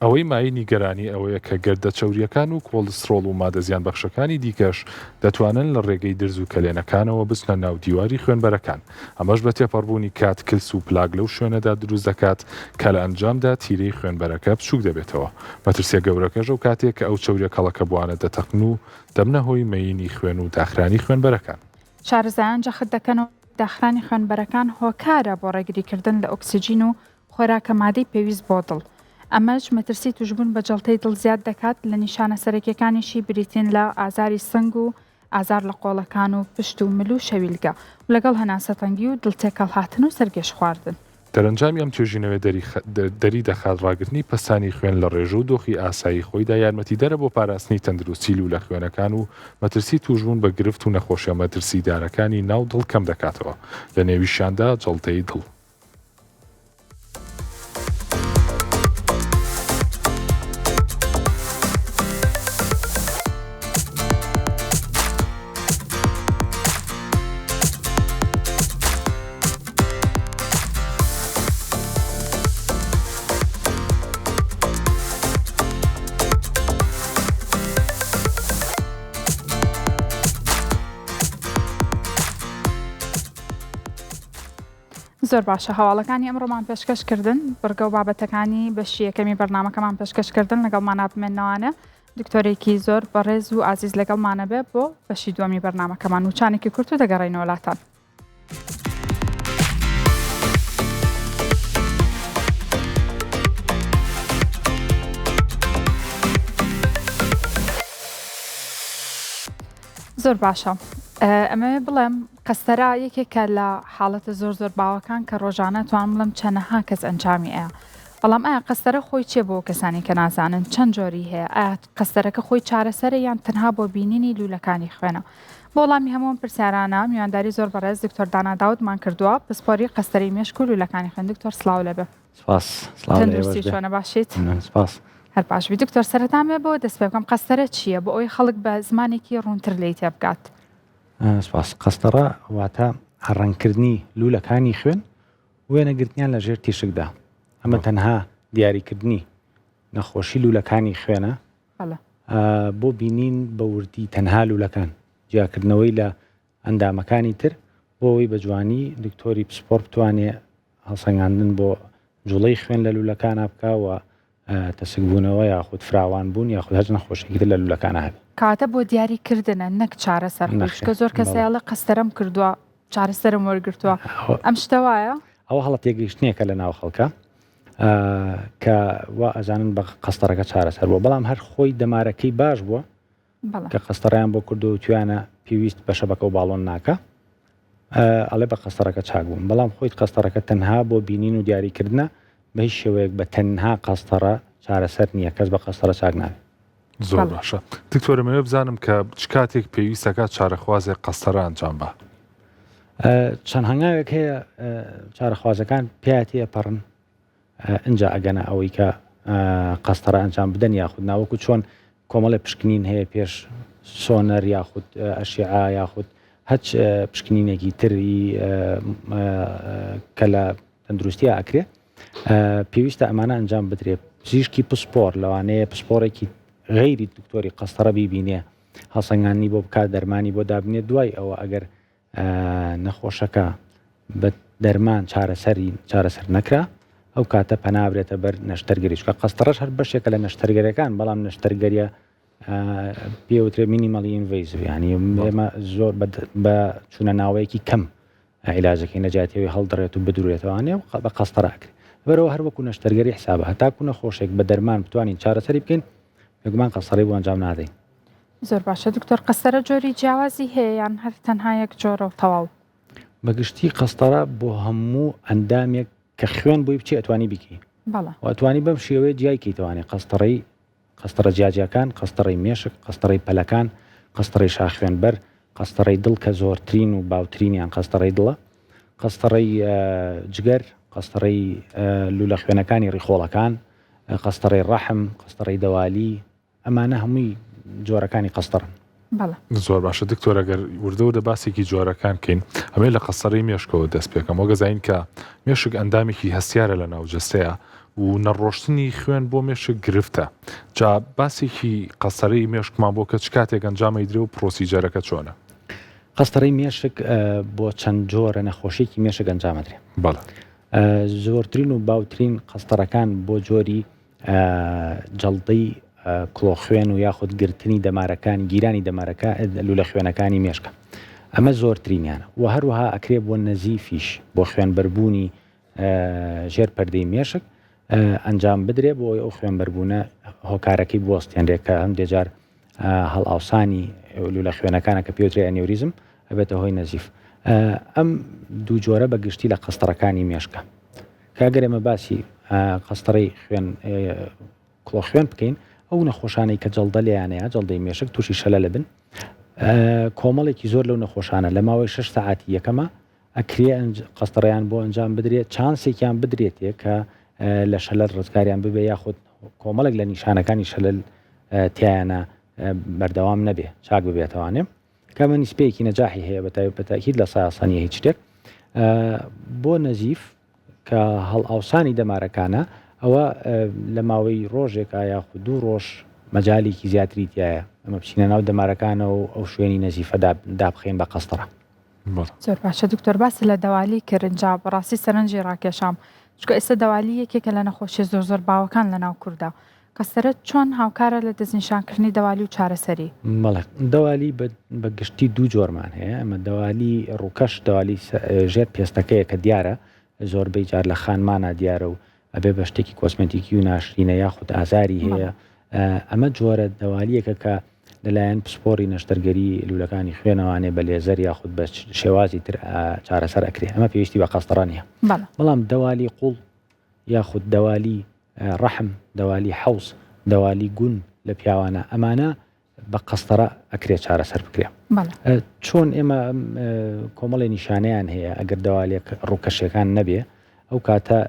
ئەوەی مای نیگەرانی ئەوەیە کە گەردە چەوریەکان و کۆلسترۆڵ و مادە زیان بەخشەکانی دیکەش دەتوانن لە ڕێگەی درز و کەلێنەکانەوە بچنە ناو دیواری خوێنبەرەکان. ئەمەش بە تێپەڕبوونی کات کلس و پلاگ لەو شوێنەدا دروست دەکات کە لە ئەنجامدا تیرەی خوێنبەرەکە بچووک دەبێتەوە. مەترسیە گەورەکەش ئەو کاتێک کە ئەو چەوریە کەڵەکە بوانە دەتەقن و دەبنە هۆی مەینی خوێن و داخرانی خوێنبەرەکان. شارەزایان جەخت دەکەنەوە داخرانی خوێنبەرەکان هۆکارە بۆ ڕێگریکردن لە ئۆکسیجین و خۆراکە مادەی پێویست بۆ دڵ. ئەمەش مەترسی توشبوون بە جەڵتەی دڵ زیاد دەکات لە نیشانە سەرەکیەکانیشی بریتین لە ئازاری سنگ و ئازار لە قۆڵەکان و پشت و مل و شەویلگە و لەگەڵ هەناسەتەنگی و دڵتێکەڵ هاتن و سەرگەش خواردن. دەرەنجامی ئەم توێژینەوەی دەری دەخات ڕاگرتنی پەسانی خوێن لە ڕێژە و دۆخی ئاسایی خۆیدا یارمەتیدەرە بۆ پاراستنی تەندروستی و لە خوێنەکان و مەترسی توشبوون بە گرفت و نەخۆشیە مەترسیدارەکانی ناو دڵ کەم دەکاتەوە لە نێویشیاندا جەڵتەی دڵ. زۆر باشە هەواڵەکانی ئەمڕۆمان پێشکەشکردن بڕگە و بابەتەکانی بەشی یەکەمی بەرنامەکەمان پێشکەشکردن لەگەڵمانە بمێنەوانە دکتۆرێکی زۆر بەڕێز و ئازیز لەگەڵمانە بێ بۆ بەشی دووەمی بەرنامەکەمان و چانێکی کورت و دەگەڕێنەوە وڵاتان. زۆر باشە. ئەمە بڵێم قەستەرە یەکێکە لە حاڵەتە زۆر باوەکان کە ڕۆژانە توان بڵم چەنەها کەس ئەنجامی ئەیە. بەڵام ئایا قەستەرە خۆی چێ بۆ کەسانی کە نازانن چەند جۆری هەیە؟ ئایا قەستەرەکە خۆی چارەسەرە یان تەنها بۆ بینینی لوولەکانی خوێنە؟ بۆ وەڵامی هەموو پرسیارانە میوانداری زۆر بەڕێز دکتۆر دانا داودمان کردووە پسپۆری قەستەری مێشک و لوولەکانی خوێن. دکتۆر سڵاو لەبێ. تەندروستی چۆنە باشیت؟ هەر باشبی. دکتۆر سەرەتان بێ بۆ دەست پێ بکەم قەستەرە چییە بۆ ئەوی خەڵک بە زمانێکی ڕوونتر لێی تێبگات؟ سپاس. قەستەرە واتە هەڕەنگکردنی لوولەکانی خوێن وێنەگرتنیان لە ژێر تیشکدا. ئەمە تەنها دیاریکردنی نەخۆشی لوولەکانی خوێنە بۆ بینین بە وردی تەنها لوولەکان، جیاکردنەوەی لە ئەندامەکانی تر بۆ ئەوەی بە جوانی دکتۆری پسپۆر بتوانێت هەڵسەنگاندن بۆ جوڵەی خوێن لە لوولەکانە بکەوە تەسکبوونەوە یاخود فراوان بوون یاخود هەج نەخۆشیتر لە لوولەکانە هەبێت. کاتە بۆ دیاریکردنە نەک چارەسەر کە زۆر کەسەیە لە قەستەرەم کردووە چارەسەرم وەرگرتووە ئەم شتە وایە؟ ئەوە هەڵە تێگەیشتنیەکە لە ناو خەڵکە کە وا ئەزانن بە قەستەرەکە چارەسەر بووە، بەڵام هەر خۆی دەمارەکەی باش بووە کە قەستەڕیان بۆ کردو و توانە پێویست بە شەبەکە و باڵۆن ناکە ئەڵێ بە قەستەرەکە چاک بوون، بەڵام خۆی قەستەرەکە تەنها بۆ بینین و دیاریکردنە بە هیچ شێوەیەک بە تەنها قەستەرە چارەسەر نییە، کەس بە قەستەرە چاک نابێت. زۆر باشە. دکتۆرەمەوێ بزانم کە چ کاتێک پێویستەکە چارەخوازێک قەستەرە ئەنجام بە؟ چەند هەنگاوێک هەیە چارەخوازەکان پێیاتیە پەڕن ئەنج ئەگەنە ئەوەی کە قەستەرە ئەنجام بدەن یاخود ناوەکو چۆن کۆمەڵی پشکنین هەیە پێش سۆنەر یاخود ئەشیعا یاخود هەچ پشکنینێکی تری کە لە تەندروستیە ئەکرێ پێویستە ئەمانە ئەنجام بدرێت. پزیشکی پسپۆر لەوانەیە پسپۆرێکی غەیری دکتۆری قەستەرە بیبینێ هەڵسەنگاندنی بۆ بکات دەرمانی بۆ دابنێت دوای ئەوە ئەگەر نەخۆشەکە بە دەرمان چارەسەر نەکرا ئەو کاتە پەنابرێتە بەر نەشتەرگەری چکە قەستەرەش هەر بەشێکە لە نەشتەرگەریەکان، بەڵام نەشتەرگەریە پێوترێ مینیمەڵی ئینڤیزیڤ، یعنی ئێمە زۆر بە چوونە ناوەیەکی کەم عیلاجەکەی نەجاتیەوەی هەڵدڕێت و بدورێتەوانێ و بە قەستەراکرێت. بەرەوە هەروەکو نەشتەرگەری حسابە هەتاکو نەخۆشێک بە دەرمان بتوانین چارەسەری بکەین بێگومان قەستەڕی بۆ ئەنجام نادەین. زۆر باشە. دکتۆر قەستەرە جۆری جیاوازی هەیە یان هەر تەنها یەک جۆرە و تەواو؟ بەگشتی قەستەرە بۆ هەموو ئەندامێک کە خوێن بۆی بچی ئەتوانی بکی ئەتوانی بەم شێوەیە جیایکی توانێت قەستەرە جیاجیەکان، قەستەڕی مێشک، قەستەڕی پەلەکان، قەستەڕی شاخوێنبەر، قەستەڕی دڵ کە زۆرترین و باوترینیان قەستەڕی دڵە، قەستەڕی جگەر، قەستەڕی لوولە خوێنەکانی ڕیخۆڵەکان، قەستەڕی ڕەحم، قەستەڕی دەوالی، ئەمانە هەمووی جۆرەکانی قەستەڕن. زۆر باشە. دکتۆر ئەگەر وردە و دەباسێکی جۆرەکان کەین ئەمێ لە قەستەڕی مێشکەوە دەست پێکەم وە گەزین کە مێشک ئەندامێکی هەستیارە لە ناوجەستەیە و نەڕۆشتنی خوێن بۆ مێشک گرفتە. جا باسێکی قەستەڕی مێشکمان بۆ کە چ کاتێک ئەنجامی درێ و پرۆسیجەرەکە چۆنە؟ قەستەڕی مێشک بۆ چەند جۆرە نەخۆشیێکی مێشک ئەنجامەدرێ. زۆرترین و باوترین قەستەڕەکان بۆ جۆری جەڵدەی کڵۆ خوێن و یاخود گرتنی دەمارەکان گیرانی دەمارەکە لوولە خوێنەکانی مێشکە. ئەمە زۆرترینیانە و هەروەها ئەکرێ بۆ نەزیفیش بۆ خوێنبەربوونی ژێر پەردەی مێشک ئەنجام بدرێ بۆ ئەو خوێنبەربوونە هۆکارەکەی بوەستێنرێ کە هەم دێجار هەڵ ئاوسانی لە خوێنەکانە کە پێوترێ ئەنیوریزم ئەبێتە هۆی نەزیف. ئەم دوو جۆرە بەگشتی لە قەستەڕەکانی مێشکە کاگەر ئێمە باسی قەستەڕەی کڵۆ خوێن بکەین ئەو نەخۆشانەی کە جەڵدە لێیانەیە جەڵدەی مێشک تووشی شەلە لەبن کۆمەڵێکی زۆر لەو نەخۆشانە لە ماوەی 6 ساعتی یەکەمە ئەکرێ قەستەڕیان بۆ ئەنجام بدرێت چانسێکیان بدرێتێ کە لە شەلەر ڕزگاریان ببێ یاخود کۆمەڵێک لە نیشانەکانی شەلل تیانە بەردەوام نەبێ چاک ببێتەوانێ کەمە نیسپەیەکی نەجاحی هەیە بەتاکید لە سایاسانیە هیچ شتێک بۆ نەزیف کە هەڵ ئاوسانی دەمارەکانە ئەوە لە ماوەی ڕۆژێک یاخود 2 ڕۆژ مەجاالێکی زیاتری تایە ئەمە بچینە ناو دەمارەکانە و ئەو شوێنی نەزیفە دابخێن بە قەستەڕە. زۆر باشە دکتۆر باسی لە دەوالی کرنجا بەڕاستی سەرنجی ڕاکێشام چکە ئێستا دەوالی یەکێکە لە نەخۆشیە زۆر باوەکان لە ناو کووردا قەستەرە چۆن هاوکارە لە دەستنیشانکردنی دەوالی و چارەسەری؟ بەڵێ دەوالی بە گشتی 2 جۆرمان هەیە ئەمە دەوالی ڕووکەش دەوالی ژێر پێستەکەیە کە دیارە زۆربەی جار لە خانمانە دیارە و ئەبێ بە شتێکی کۆسمەتیکی و ناشرینە یاخود ئازاری هەیە ئەمە جۆرە دەوالیەکە کە لەلایەن پسپۆری نەشتەرگەری لولەکانی خوێنەوانێ بە لێزەر یاخود بە شێوازی تر چارەسەر ئەکرێ ئەمە پێویستی بە قەستەڕە نیە. بەڵام دەوالی قوڵ یاخود دەوالی ڕەحم دەوالی حەوز دەوالی گون لە پیاوانە ئەمانە بە قەستەڕە ئەکرێ چارەسەر بکرێ. چۆن ئێمە کۆمەڵی نیشانەیان هەیە ئەگەر دەوالێک ڕووکەشەکان نەبێ ئەو کاتە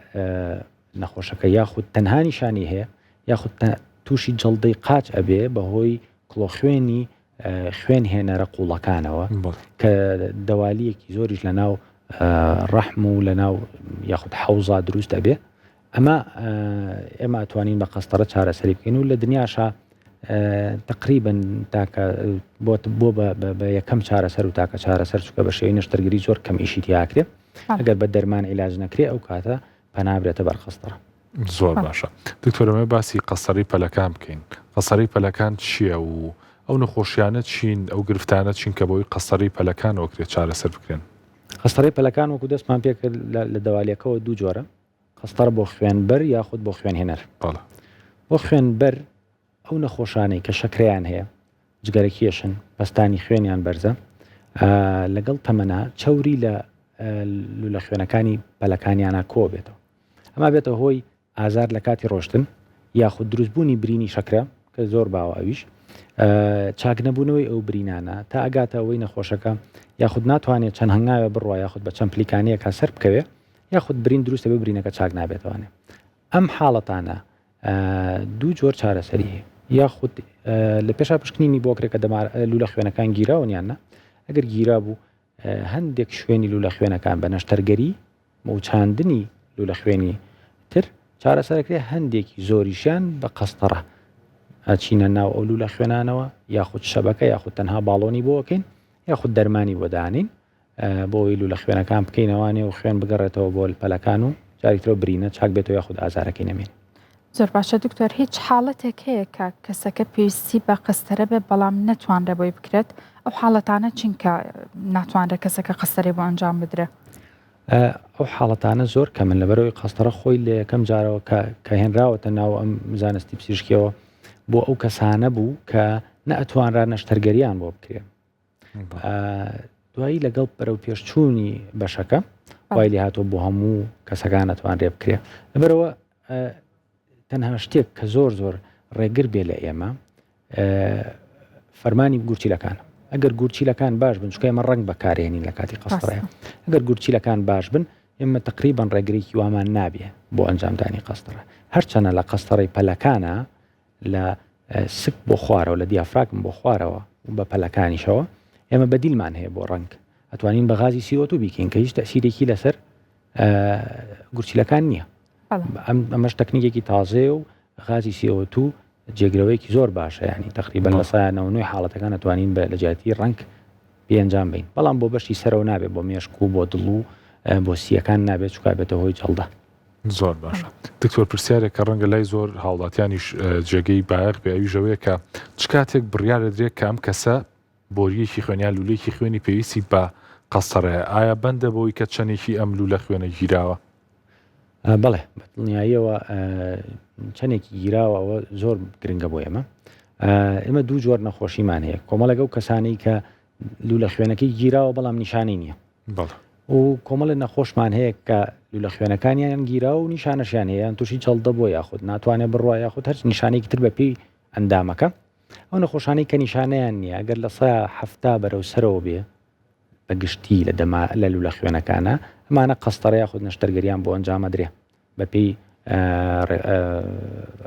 نەخۆشەکە یاخود تەنها نیشانی هەیە یاخود تووشی جەڵدەی قاچ ئەبێ بەهۆی کڵۆ خوێنی خوێن هێنەرە قوڵەکانەوە کە دەوالیەکی زۆریش لە ناو ڕەحم و لە ناو یاخود حەوزا دروست ئەبێ ئەمە ئێمە ئەتوانین بە قەستەڕە چارەسەری بکەین و لە دنیاشا تقریبا تاکە بۆ بە یەکەم چارەسەر و تاکە چارەسەر چکە بە شێوەی نەشتەرگەری زۆر کەم ئیشی تیاکرێ ئەگەر بە دەرمان عیلاج نەکرێ ئەو کاتە پەنابرێتە بەر قەستەڕە. زۆر باشە دکتۆرەمە باسی قەستەڕی پەلەکان بکەین. قەستەڕی پەلەکان چییە و ئەو نەخۆشیانە چین ئەو گرفتانە چین کە بۆی قەستەڕی پەلەکان وەکرێت چارەسەر بکرێن؟ قەستەڕی پەلەکان وەکو دەستمان پێکرد لە دەوالیەکەەوە 2 جۆرە قەستەڕ بۆ خوێنبەر یاخود بۆ خوێنهێنەر. بۆ خوێنبەر ئەو نەخۆشانەی کە شەکرەیان هەیە جگەرەکێشن پەستانی خوێنیان بەرزە لەگەڵ تەمەنا چەوری لە خوێنەکانی پەلەکانیانە کۆ بێتەوە ئەمە بێتە هۆی ئازار لە کاتی ڕۆشتن یاخود دروستبوونی برینی شەکرە کە زۆر باوە ئەویش چاک نەبوونەوەی ئەو برینانە تا ئەگاتە ئەوەی نەخۆشەکە یاخود ناتوانێت چەند هەنگاوە بڕوە یاخود بە چەند پلیکانەیەکە سەر بکەوێ یاخود برین دروستە بە برینەکە چاک نابێتوانێ. ئەم حاڵەتانە 2 جۆر چارەسەری هەیە یاخود لە پێشا پشکنینی بۆکرێک کە لولە خوێنەکان گیراونیانە ئەگەر گیرا بوو هەندێک شوێنی لولە خوێنەکان بە نەشتەرگەری موچاندنی لولە خوێنی تر چارەسەرەکرێ هەندێکی زۆریشیان بە قەستەڕە ئەچینە ناو ئەو لولە خوێنانەوە یاخود شەبەکە یاخود تەنها باڵۆنی بۆکەین یاخود دەرمانی بۆ دانین بۆی لولە خوێنەکان بکەینەوانێ و خوێن بگەڕێتەوە بۆ پەلەکان و جاریترەوە برینە چاک بێتەوە یاخود ئازارەکەی نەمێن. زۆر باشە دکتۆر هیچ حاڵەتێک هەیە کە کەسەکە پێویستی بە قەستەرە بێ بەڵام نەتوانرە بۆی بکرێت ئەو حاڵەتانە چینکە ناتوانرە کەسەکە قەستەری بۆ ئەنجام بدرێت؟ ئەو حاڵەتانە زۆر کەمن لەبەرەوەی قەستەڕە خۆی لە یەکەم جارەوە کە هێنراوەتە ناو ئەم زانستی پزیشکیەوە بۆ ئەو کەسانە بوو کە نەئەتوانرا نەشتەرگەریان بۆ بکرێن. دوایی لەگەڵ بەرەو پێشچوونی بەشەکە وای لێ هاتۆ بۆ هەموو کەسەکان نەتوانرێ بکرێ لەبەرەوە تەنها شتێک کە زۆر ڕێگر بێ لە ئێمە فەرمانی گورچیلەکان ئەگەر گورچیلەکان باش بن چکە ئێمە ڕەنگ بەکارهێنین لە کاتی قەستەڕەیە ئەگەر گورچیلەکان باش بن ئێمە تقریبان ڕێگرێکی وامان نابێ بۆ ئەنجامدانی قەستەڕە هەرچەنە لە قەستەڕەی پەلەکانە لە سک بۆ خوارەوە لە دیافراگم بۆ خوارەوە بە پەلەکانیشەوە ئێمە بەدیلمان هەیە بۆ ڕەنگ ئەتوانین بە غازی CO2 بیکەین کە هیچ تەسیرێکی لەسەر گورچیلەکان نییە. ئەمەش تەکنیکێکی تازێ و غازی CO2 جێگرەوەیکی زۆر باشە ینی تقریبان لە 99 حاڵەتەکان ئەتوانین بە لە جیاتی ڕەنگ پێنجام بین بەڵام بۆ بەشی سەرەوە نابێت بۆ مێشک و بۆ دڵ و بۆ سیەکان نابێت چکا بێتە هۆی جەڵدە. زۆر باشە دکتۆر پرسیارێک کە ڕەنگە لای زۆر هاوڵاتیانیش جێگەی بایەق بێ ئەویژەوەیە کە چ کاتێک بڕیارە درێت کە ئەم کەسە بۆریەکی خوێنیان لولەیەکی خوێنی پێویستی بە قەستەڕەیە ئایا بەندە بۆی کە چەندێکی ئەم لولە خوێنە گیراوە؟ بەڵێ بەدڵنیاییەوە چەندێکی گیراوەوە زۆر گرنگە بۆ ئێمە دوو جۆر نەخۆشیمان هەیە کۆمەڵەگە و کەسانەی کە لولە خوێنەکەی گیراوە بەڵام نیشانەی نییە و کۆمەڵە نەخۆشمان هەیە کە لولە خوێنەکانیان گیرا و نیشانەشیان هەیە یان تووشی جەڵدە بۆ یاخود ناتوانێت بڕوە یاخود هەر نیشانێکی تر بەپێی ئەندامەکە ئەو نەخۆشانەی کە نیشانەیان نییە ئەگەر لە 170 بەرەو سەرەوە بێ بەگشتی لە لولە خوێنەکانە ئەمانە قەستەڕە یاخود نەشتەرگەریان بۆ ئەنجامەدرێ بەپێی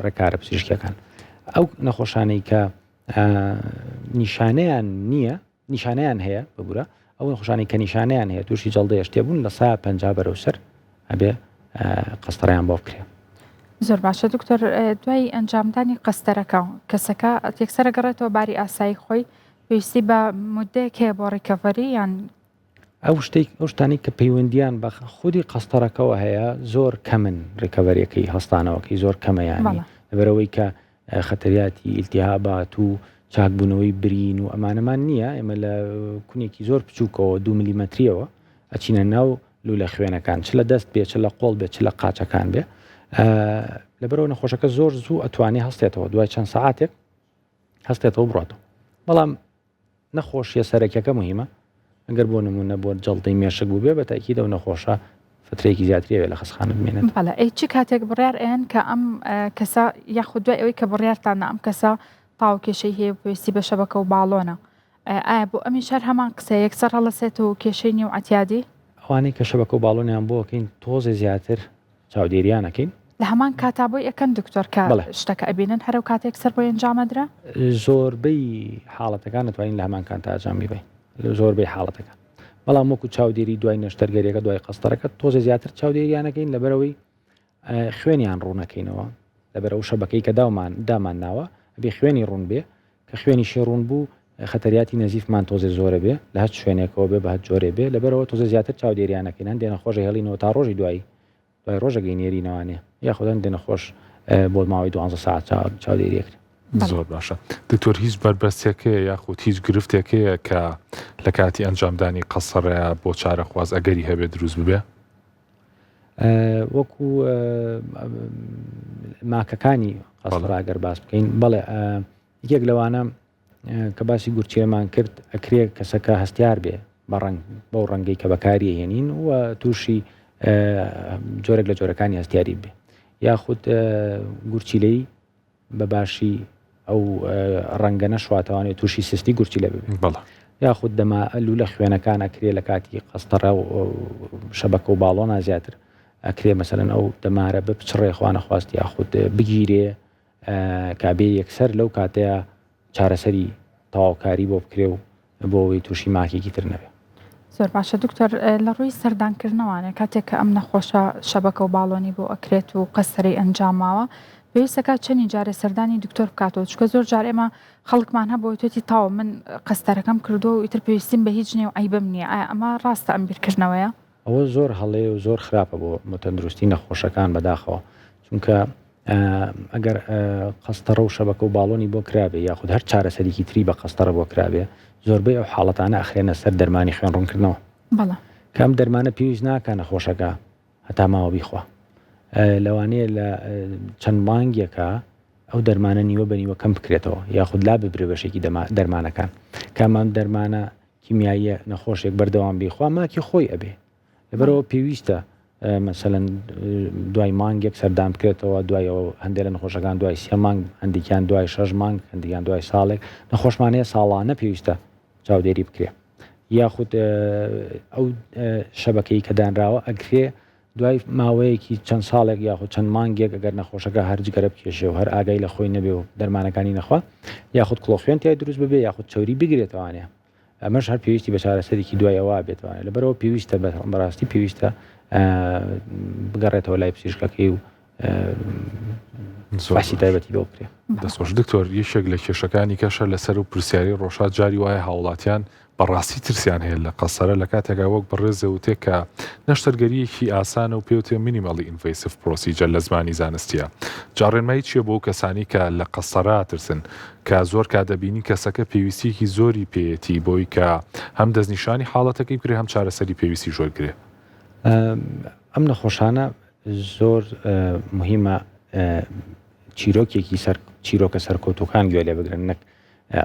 ڕێکارە پزیشکیەکان ئەو نەخۆشانەی کە نیشانەیان نییە نیشانەیان هەیە ببوورە ئەو نەخۆشانی کە نیشانەیان هەیە تووشی جەڵدەیە شتێبوون لە 150 بەرەو سەر ئەبێ قەستەڕیان بۆ بکرێ. زۆر باشە دکتۆر دوای ئەنجامدانی قەستەرەکە کەسەکە یەکسەر گەڕێتەوە باری ئاسایی خۆی پێویستی بە مودەیەک هەیە بۆ ڕیکەڤەری یان ئەو شتانی کە پەیوەندیان بە خودی قەستەڕەکەەوە هەیە زۆر کەمن ڕێکەڤەریەکەی هەستانەوەکەی زۆر کەمەیانی لەبەرەوەی کە خەتەریاتی ئیلتیهابات و چاکبوونەوەی برین و ئەمانەمان نییە ئێمە لە کونێکی زۆر بچووکەوە 2 میلیمەتریەوە ئەچینە ناو لولە خوێنەکان چ لە دەست بێت چ لە قۆڵ بێت چ لە قاچەکان بێ لەبەرەوە نەخۆشەکە زۆر زوو ئەتوانێ هەستێتەوە دوای چەند سەعاتێک هەستێتەوە بڕاتەوە بەڵام نەخۆشیە سەرەکیەکە مهمە ئەگەر بۆ نمونە بۆ جەڵدەی مێشک بوو بێ بە تاکیدا و نەخۆشە فترێکی زیاتریەوێ لە خەستخانە بمێنێت. بەڵێ ئەی چی کاتێک بڕیار ئێن کە ئەم کەسە یاخود دوای ئەوەی کە بڕیارتانە ئەم کەسە تاو کێشەی هەیە پێویستی بە شەبەکە و باڵۆنە ئایا بۆ ئەمی شەر هەمان قسە یەکسەر هەڵەسێتەوە کێشەی نیە و ئەتیادی ئەوانەی کە شەبەکە و باڵۆنیان بۆکەین تۆزێ زیاتر چاودێریانەکەین لە هەمان کاتا بۆی ئەەکەن دکتۆر کە شتەکە ئەبینن هەرو کاتێک سەر بۆ ئەنجامەدرا زۆربەی حاڵەتەکان دەتوانین لە هەمان کانتا ئەنجامی بین لە زۆربەی حاڵەتەکان بەڵام وەکو چاودێری دوای نەشتەرگەریەکە دوای قەستەرەکە تۆزێ زیاتر چاودێریانەکەین لەبەرەوەی خوێنیان ڕوونەکەینەوە لەبەرەوە شەبەکەی کە دامان ناوە بێ خوێنی ڕوون بێ کە خوێنی شێڕوون بوو خەتەریاتی نەزیفمان تۆزێ زۆرە بێ لە هەت شوێنێکەوە بێ بە هەت جۆرێ بێ لەبەرەوە تۆزێ زیاتر چاودێریانەکەینان دێنە خۆشی هێڵینەوە تا ڕۆژی دوای ڕۆژەگەی نێرینەوانێ یاخودان دێنە خۆش بۆ ماوەی 12 ساعت چاودێریەکرد. زۆر باشە دکتۆر هیچ بربەستێکەیە یاخود هیچ گرفتێکەیە کە لە کاتی ئەنجامدانی قەستەڕەیە بۆ چارەخواز ئەگەری هەبێت دروست ببێ وەکو ماکەکانی قەستەڕاگەر باس بکەین بەڵێ یەک لەوانە کە باسی گورچێمان کرد ئەکرێ کەسەکە هەستیار بێ بەو ڕەنگەی کە بەکاری هێنین و تووشی جۆرێک لە جۆرەکانی هەستیاری بێ یاخود گورچیلەی بە باشی ئەو ڕەنگە نەشواتەوانێت تووشی سستی گورچیلە ببێت یاخود دەما لولە خوێنەکان ئەکرێ لە کاتی قەستەڕە و شەبەکە و باڵۆنا زیاتر ئەکرێ مەسەلەن ئەو دەمارە بپچڕێ خوا نەخواست یاخود بگیرێ کابێ یەکسەر لەو کاتەیە چارەسەری تەواوکاری بۆ بکرێ و بۆەوەی تووشی ماکێکی تر نەبێت. زۆر باشە دکتۆر لە ڕووی سەردانکردنەوانە کاتێک کە ئەم نەخۆشە شەبەکە و باڵۆنی بۆ ئەکرێت و قەستەرەی ئەنجاماوە پێویستەکە چەندی جارێ سەردانی دکتۆر بکاتەوە چکە زۆر جار ئێمە خەڵکمان هەبەوە توێتی تاوە من قەستەرەکەم کردو و ئیتر پێویستیم بە هیچ نیە و ئایبم نییە ئایا ئەمە ڕاستە ئەم بیرکردنەوەیە؟ ئەوە زۆر هەڵەیە و زۆر خراپە بۆ تەندروستی نەخۆشەکان بەداخەوە چونکە ئەگەر قەستەڕە و شەبەکە و باڵۆنی بۆ کرابێ یاخود هەر چارەسەرێکی تری بە قەستەڕە بۆ کرابێ زۆربەی ئەو حاڵەتانە ئەخرێنە سەر دەرمانی خوێنڕوونکردنەوە کەم دەرمانە پێویست ناکە نەخۆشەکە هەتا ماوە بیخوا لەوانەیە لە چەند مانگێکە ئەو دەرمانە نیوە بەنیوە کەم بکرێتەوە یاخود لا ببرێ بەشێکی دەرمانەکان کامان دەرمانە کیمیاییە نەخۆشێک بەردەوام بیخوا ماکی خۆی ئەبێ لەبەرەوە پێویستە مەسەلەن دوای مانگێک سەردان بکرێتەوە دوایەوە هەندێک لە نەخۆشەکان دوای 3 مانگ هەندێکیان دوای 6 مانگ هەندێکیان دوای ساڵێک نەخۆشمانەیە ساڵانە پێویستە چاودێری بکرێ یاخود ئەو شەبەکەی کە دانراوە ئەگرێ دوای ماوەیەکی چەند ساڵێک یاخود چەند مانگێک ئەگەر نەخۆشەکە هەرجگەرە بکێشێ و هەر ئاگای لە خۆی نەبێ و دەرمانەکانی نەخوا یاخود کڵۆخوێن تای دروست ببێ یاخود چۆری بگرێتەوانێ ئەمەش هەر پێویستی بە چارەسەرێکی دوایەوە بێتوانێت لەبەرەوە پێویستە بەڕاستی پێویستە بگەڕێتەوە لای پزیشکەکەی و باسی تایبەتی بۆ بکرێ. دەستخۆش دکتۆر یەکێک لە کێشەکانی کەشە لەسەر و پرسیاری ڕۆژات جاری وایە هاوڵاتیان بەڕاستی ترسیان هەیە لە قەسەرە لە کاتێکا وەک بەڕێزە وتێک کە نەشتەرگەریەکی ئاسانە و پێوتێ مینیمەڵی ئینڤیسیڤ پرۆسیجەر لە زمانی زانستیە. جاڕێنمایی چییە بۆ کەسانی کە لە قەسەرا ترسن کە زۆر کاتدەبینی کەسەکە پێویستیەکی زۆری پێیەتی بۆی کە هەم دەستنیشانی حاڵەتەکەی بکرێ هەم چارەسەری پێویستی ژۆرگرێ. ئەم نەخۆشانە زۆر مهمە چیرۆکە سەرکەوتوەکان گوێ لێ بگرن نەک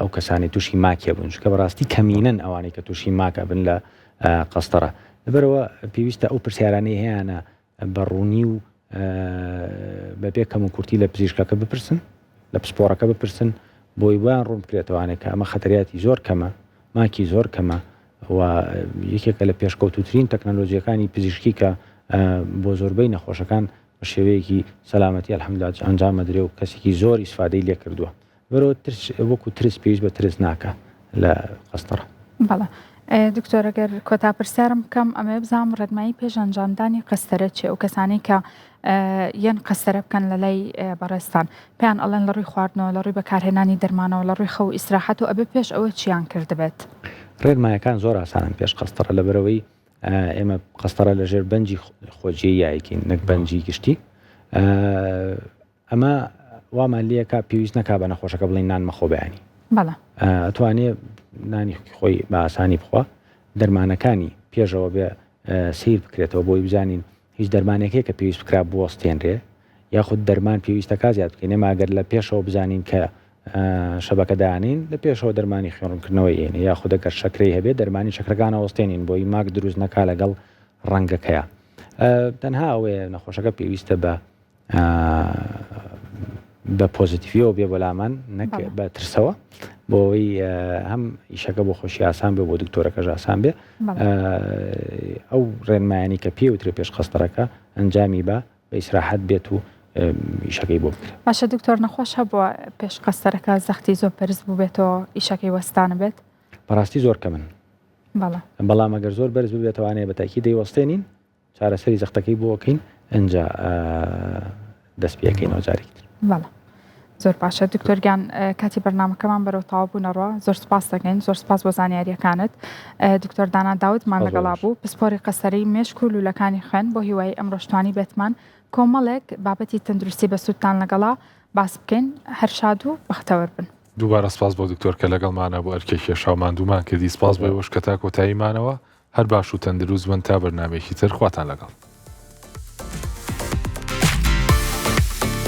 ئەو کەسانی تووشی ماکێ بوون چکە بەڕاستی کەمینەن ئەوانەی کە تووشی ماکە بن لە قەستەرە. لەبەرەوە پێویستە ئەو پرسیارانەی هەیەە بەڕوونی و بەبێ کەم و کورتی لە پزیشکەکە بپرسن لە پسپۆڕەکە بپرسن بۆی وان ڕوون بکرێتەوانێت کە ئەمە خەتەریاتی زۆر کەمە ماکی زۆر کەمە و یەکێکە لە پێشکەوتوترین تەکنەلۆژیەکانی پزیشکی کە بۆ زۆربەی نەخۆشەکان بە شێوەیەکی سەلامەتی ئەلحەمدولیلا ئەنجامە درێ و کەسێکی زۆر ئیسفادەی لێ کردووە. بەرەوە وەکو ترس پێویست بە ترس ناکە لە قەستەرە. بەڵێ دکتۆر ئەگەر کۆتا پرسیارم بکەم ئەمە بزانم ڕێنمایی پێش ئەنجامدانی قەستەرە چێ ئەو کەسانی کە یەن قەستەرە بکەن لە لای بەڕێستان پێیان ئەڵێن لە ڕووی خواردنەوە لە ڕووی بەکارهێنانی دەرمانەوە لە ڕووی خەو ئیسراحەت و ئەبێ پێش ئەوە چیان کردبێت؟ ڕێنمایەکان زۆر ئاسانن پێش قەستەرە لەبەرەوەی ئێمە قەستەرە لەژێر بەنجی خۆجیی یایکین نەک بەنجی گشتی ئەمە وامان لەکە پێویست نەکا بە نەخۆشەکە بڵین نان مەخۆ بەیانی ئەتوانێ نانی خۆی بە ئاسانی بخوا دەرمانەکانی پێشەوە بێ سیر بکرێتەوە بۆی بزانین هیچ دەرمانێکەیە کە پێویست بکرا بوەستێنرێ یاخود دەرمان پێویستە کا زیاد بکەین ئەگەر لە پێشەوە بزانین کە شەبەکە دایانین لە پێشەوە دەرمانی خوێڕکردنەوەی ئێنە یاخود ئەگەر شەکرەی هەبێت دەرمانی شەکرەکان ئەوەستێنین بۆی ماک دروست نەکا لەگەڵ ڕەنگەکەیە. تەنها ئەوەیە نەخۆشەکە پێویستە بە پۆزیتیڤەوە بێ بەلامان نەک بە ترسەوە بۆەوەی هەم ئیشەکە بۆ خۆشی ئاسان بێ بۆ دکتۆرەکەش ئاسان بێ ئەو ڕێنمایانی کە پێوترێ پێش قەستەرەکە ئەنجامی بە ئیسراحەت بێت و ئیشەکەی بۆ بکرێت. باشە دکتۆر نەخۆشە بۆ پێش قەستەرەکە زەختی زۆر پەرز بوو بێتەوە ئیشەکەی وەستانە بێت؟ بەڕاستی زۆر کەمن بەڵام ئەگەر زۆر بەرز ببێتوانێت بە تاکی دەیوەستێنین چارەسەری زەختەکەی بۆکەین ئەنجا دەست پێەکەینەوە جارێکتر. بەڵێ زۆر باشە دکتۆرگیان کاتی بەرنامەکەمان بەرەو تاوا بوونەڕەوە زۆر سپاس دەکەین زۆر سپاس بۆ زانیاریەکانت. دکتۆر دانا داودمان لەگەڵا بوو پسپۆری قەسەرەی مێشک و لولەکانی خوێن بۆ هیوای ئەمڕۆشتوانی بێتمان کۆمەڵێک بابەتی تەندروستی بە سوودتان لەگەڵا باس بکەین هەر شاد و بەختەوەر بن. دووبارە سپاس بۆ دکتۆر کە لەگەڵمانە بۆ ئەرکێکی شاوماندوومان کردی سپاس بۆ وەش کە تا کۆتاییمانەوە هەر باش و تەندروست بن تا بەرنامێکی تر خواتان لەگەڵ.